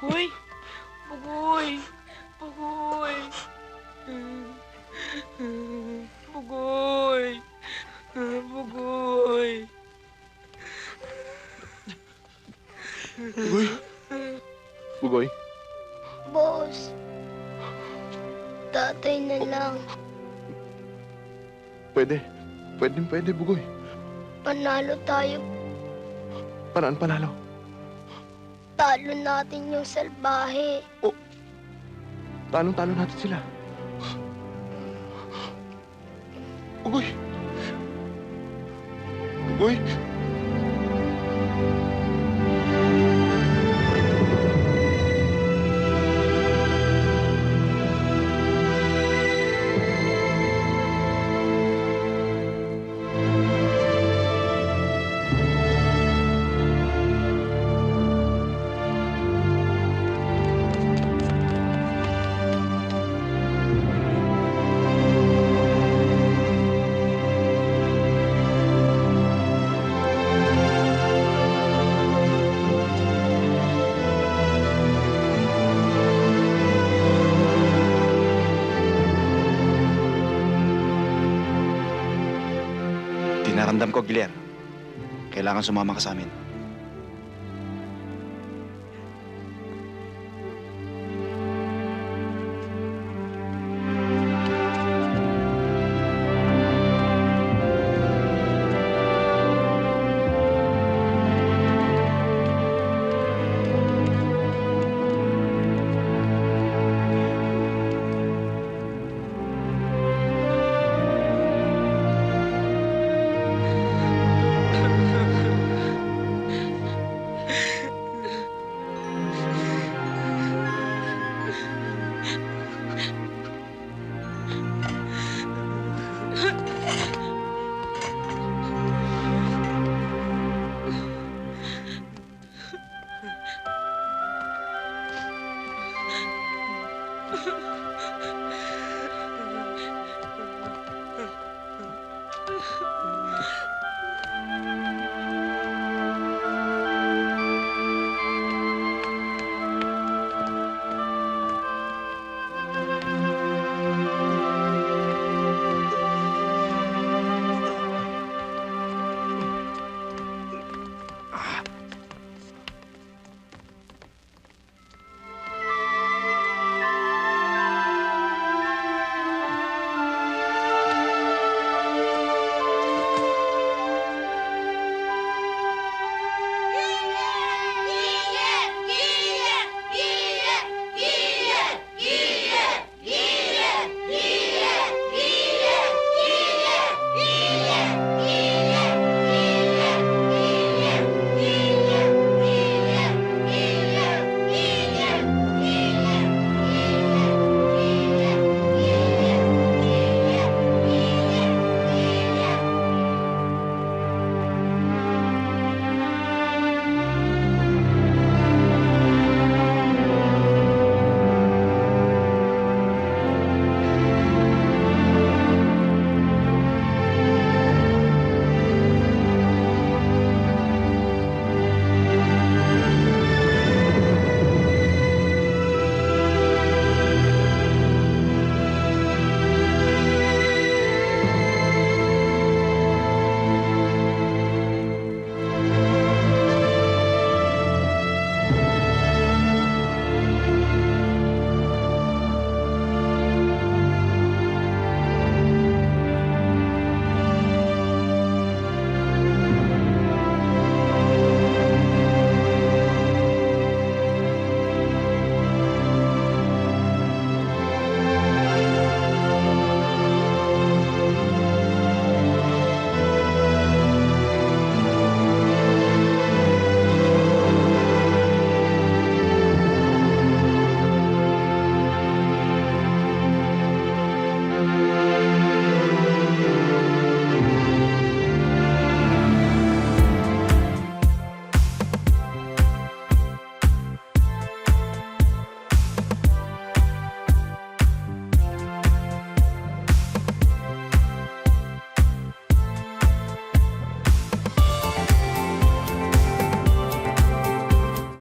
Bugoy? Bugoy? Bugoy? Bugoy? Pwede. Pwede, Bugoy. Panalo tayo. Paraan panalo. Talo natin yung salbahe. Talong-talo natin sila. Bugoy! Bugoy! Tinaramdam ko, Giler. Kailangan sumama ka sa amin.